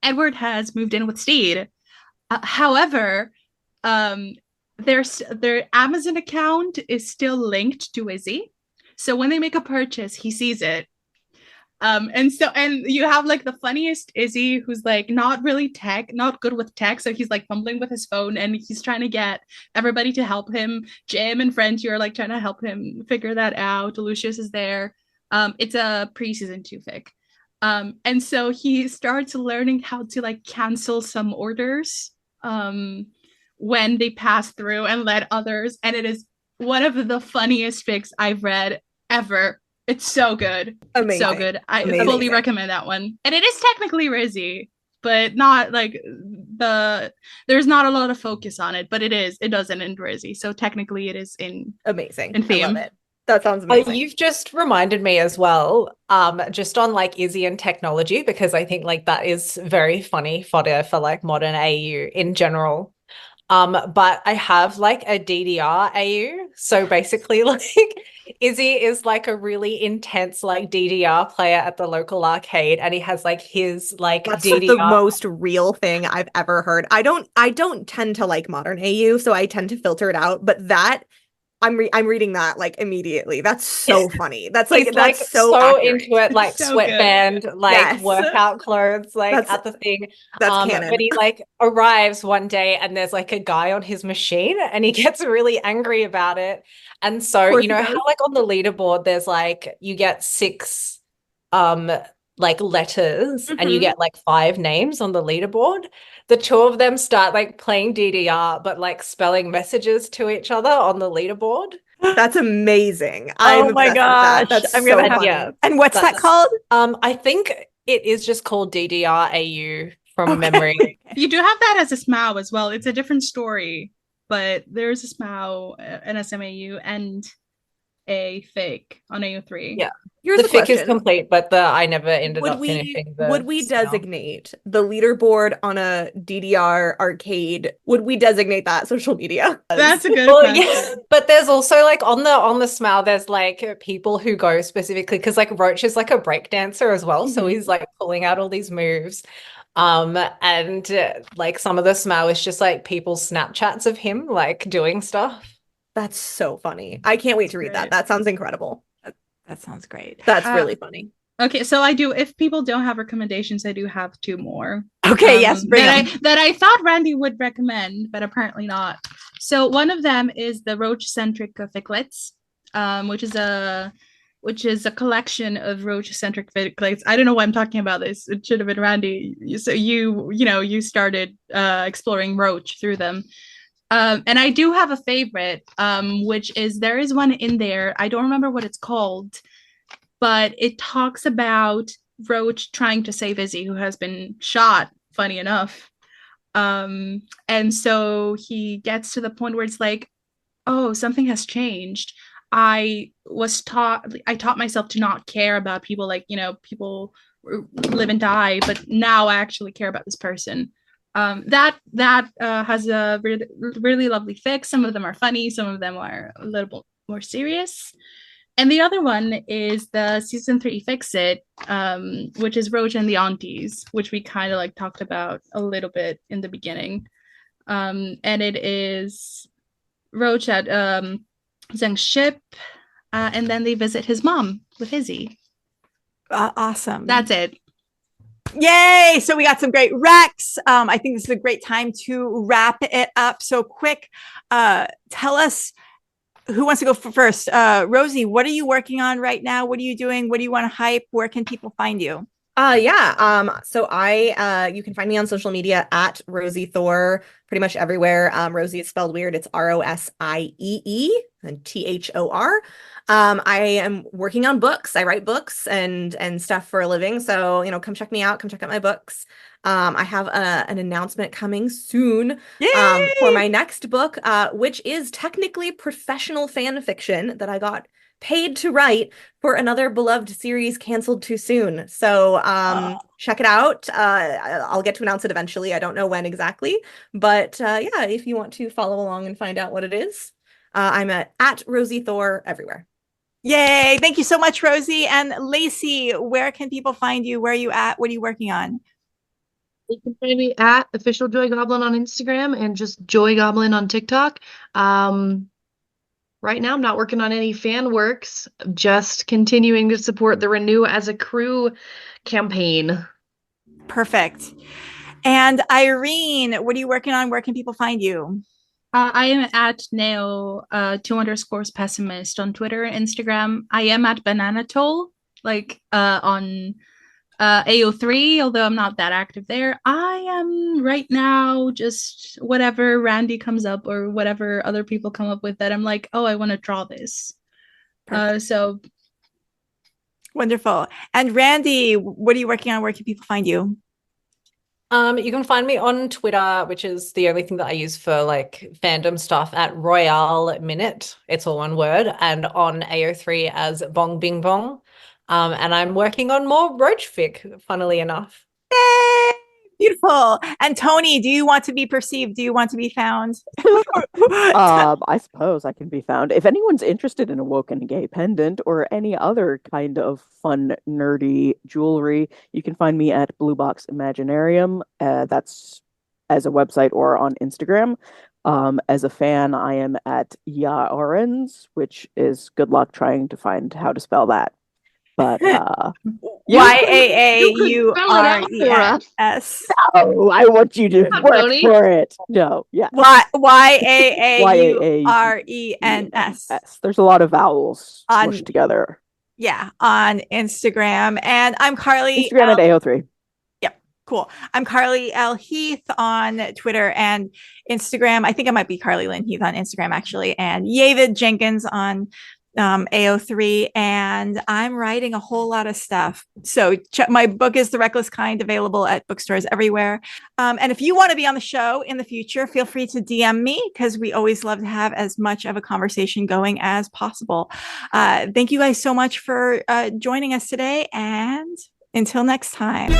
Edward has moved in with Steed. However, their Amazon account is still linked to Izzy. So when they make a purchase, he sees it. And you have like the funniest Izzy who's like not good with tech. So he's like fumbling with his phone and he's trying to get everybody to help him. Jim and Frenchie are like trying to help him figure that out. Lucius is there. It's a pre-season 2 fic. And so he starts learning how to like cancel some orders when they pass through and let others. And it is one of the funniest fics I've read ever. It's so good. Amazing. It's so good. I Amazing. fully recommend that one. And it is technically Rizzy, but not like there's not a lot of focus on it, but it doesn't end Rizzy. So technically it is in Amazing. in theme. I love it. That sounds amazing. You've just reminded me as well, just on like Izzy and technology, because I think like that is very funny fodder for like modern AU in general. But I have like a DDR AU. So basically like Izzy is like a really intense like DDR player at the local arcade, and he has like his like That's DDR. the most real thing I've ever heard. I don't tend to like modern AU, so I tend to filter it out, but that I'm reading that like immediately. That's so funny. That's like He's that's like so accurate. into it, like So sweatband, like Yes. workout clothes, like That's- at the thing. That's canon. But he like arrives one day and there's like a guy on his machine and he gets really angry about it. And so, course you know he how does. like on the leaderboard there's like you get 6 like letters and you Mhm. get like 5 names on the leaderboard. The 2 of them start like playing DDR but like spelling messages to each other on the leaderboard. That's amazing. Oh I'm my obsessed with gosh. that. That's I'm so gonna have- funny. Yeah. And what's that That's- called? I think it is just called DDR AU from Okay. memory. You do have that as a SMAU as well. It's a different story, but there's a SMAU, an SMAU, and a fic on AU3. Yeah. Here's The a fic is question. complete, but I never ended Would up we finishing the would we spell. designate the leaderboard on a DDR arcade? Would we designate that social media? That's a good Well, question. yeah, but there's also like on the SMAL, there's like people who go specifically because like Roach is like a break dancer as well, so Mhm. he's like pulling out all these moves. And like some of the SMAL is just like people's Snapchats of him like doing stuff. That's so funny. I can't wait to read that. Great. That sounds incredible. That sounds great. That's really funny. Okay, so I do. If people don't have recommendations, I do have 2 more. Okay, yes, bring that them. that I thought Randy would recommend, but apparently not. So one of them is the Roach-centric ficlets, which is a collection of Roach-centric ficlets. I don't know why I'm talking about this. It should have been Randy. So you started exploring Roach through them. And I do have a favorite, which is there is one in there. I don't remember what it's called, but it talks about Roach trying to save Izzy, who has been shot, funny enough. And so he gets to the point where it's like, oh, something has changed. I taught myself to not care about people, like, people live and die, but now I actually care about this person. That has a really, really lovely fic. Some of them are funny, some of them are a little bit more serious. And the other one is the season 3 Fix It, which is Roach and the Aunties, which we kind of like talked about a little bit in the beginning. And it is Roach at Zheng's ship, and then they visit his mom with Izzy. Awesome. That's it. Yay! So we got some great recs. I think this is a great time to wrap it up. So quick, tell us who wants to go first. Rosie, what are you working on right now? What are you doing? What do you want to hype? Where can people find you? So you can find me on social media at Rosie Thor, pretty much everywhere. Rosie is spelled weird. It's ROSIEE and THOR. I am working on books. I write books and stuff for a living. So, come check me out. Come check out my books. I have an announcement coming soon for my next book, which is technically professional fan fiction that I got paid to write for another beloved series canceled too soon. So check it out. I'll get to announce it eventually. I don't know when exactly, but yeah, if you want to follow along and find out what it is, I'm at Rosie Thor everywhere. Yay! Thank you so much, Rosie. And Lacey, where can people find you? Where are you at? What are you working on? You can find me at official Joy Goblin on Instagram and just Joy Goblin on TikTok. Right now, I'm not working on any fan works, just continuing to support the Renew as a Crew campaign. Perfect. And Irene, what are you working on? Where can people find you? I am at Neo2_pessimist on Twitter and Instagram. I am at Bananatoll, like on AO3, although I'm not that active there. I am right now just whatever Randy comes up or whatever other people come up with that I'm like, oh, I want to draw this. So wonderful. And Randy, what are you working on? Where can people find you? You can find me on Twitter, which is the only thing that I use for like fandom stuff, at Royale Minute. It's all one word, and on AO3 as Bong Bing Bong. And I'm working on more Roach fic, funnily enough. Yay! Beautiful. And Tony, do you want to be perceived? Do you want to be found? I suppose I can be found. If anyone's interested in a Woken Gay pendant or any other kind of fun, nerdy jewelry, you can find me at Blue Box Imaginarium. That's as a website or on Instagram. As a fan, I am at Yaorens, which is good luck trying to find how to spell that. But YAAURENS. Oh, I want you to work for it. No, yeah. YAAURENS. There's a lot of vowels smushed together. Yeah, on Instagram. And I'm Carly. Instagram at AO3. Yep, cool. I'm Carly L. Heath on Twitter and Instagram. I think I might be Carly Lynn Heath on Instagram, actually. And Yavid Jenkins on AO3, and I'm writing a whole lot of stuff. So my book is The Reckless Kind, available at bookstores everywhere. And if you want to be on the show in the future, feel free to DM me, because we always love to have as much of a conversation going as possible. Thank you guys so much for joining us today, and until next time.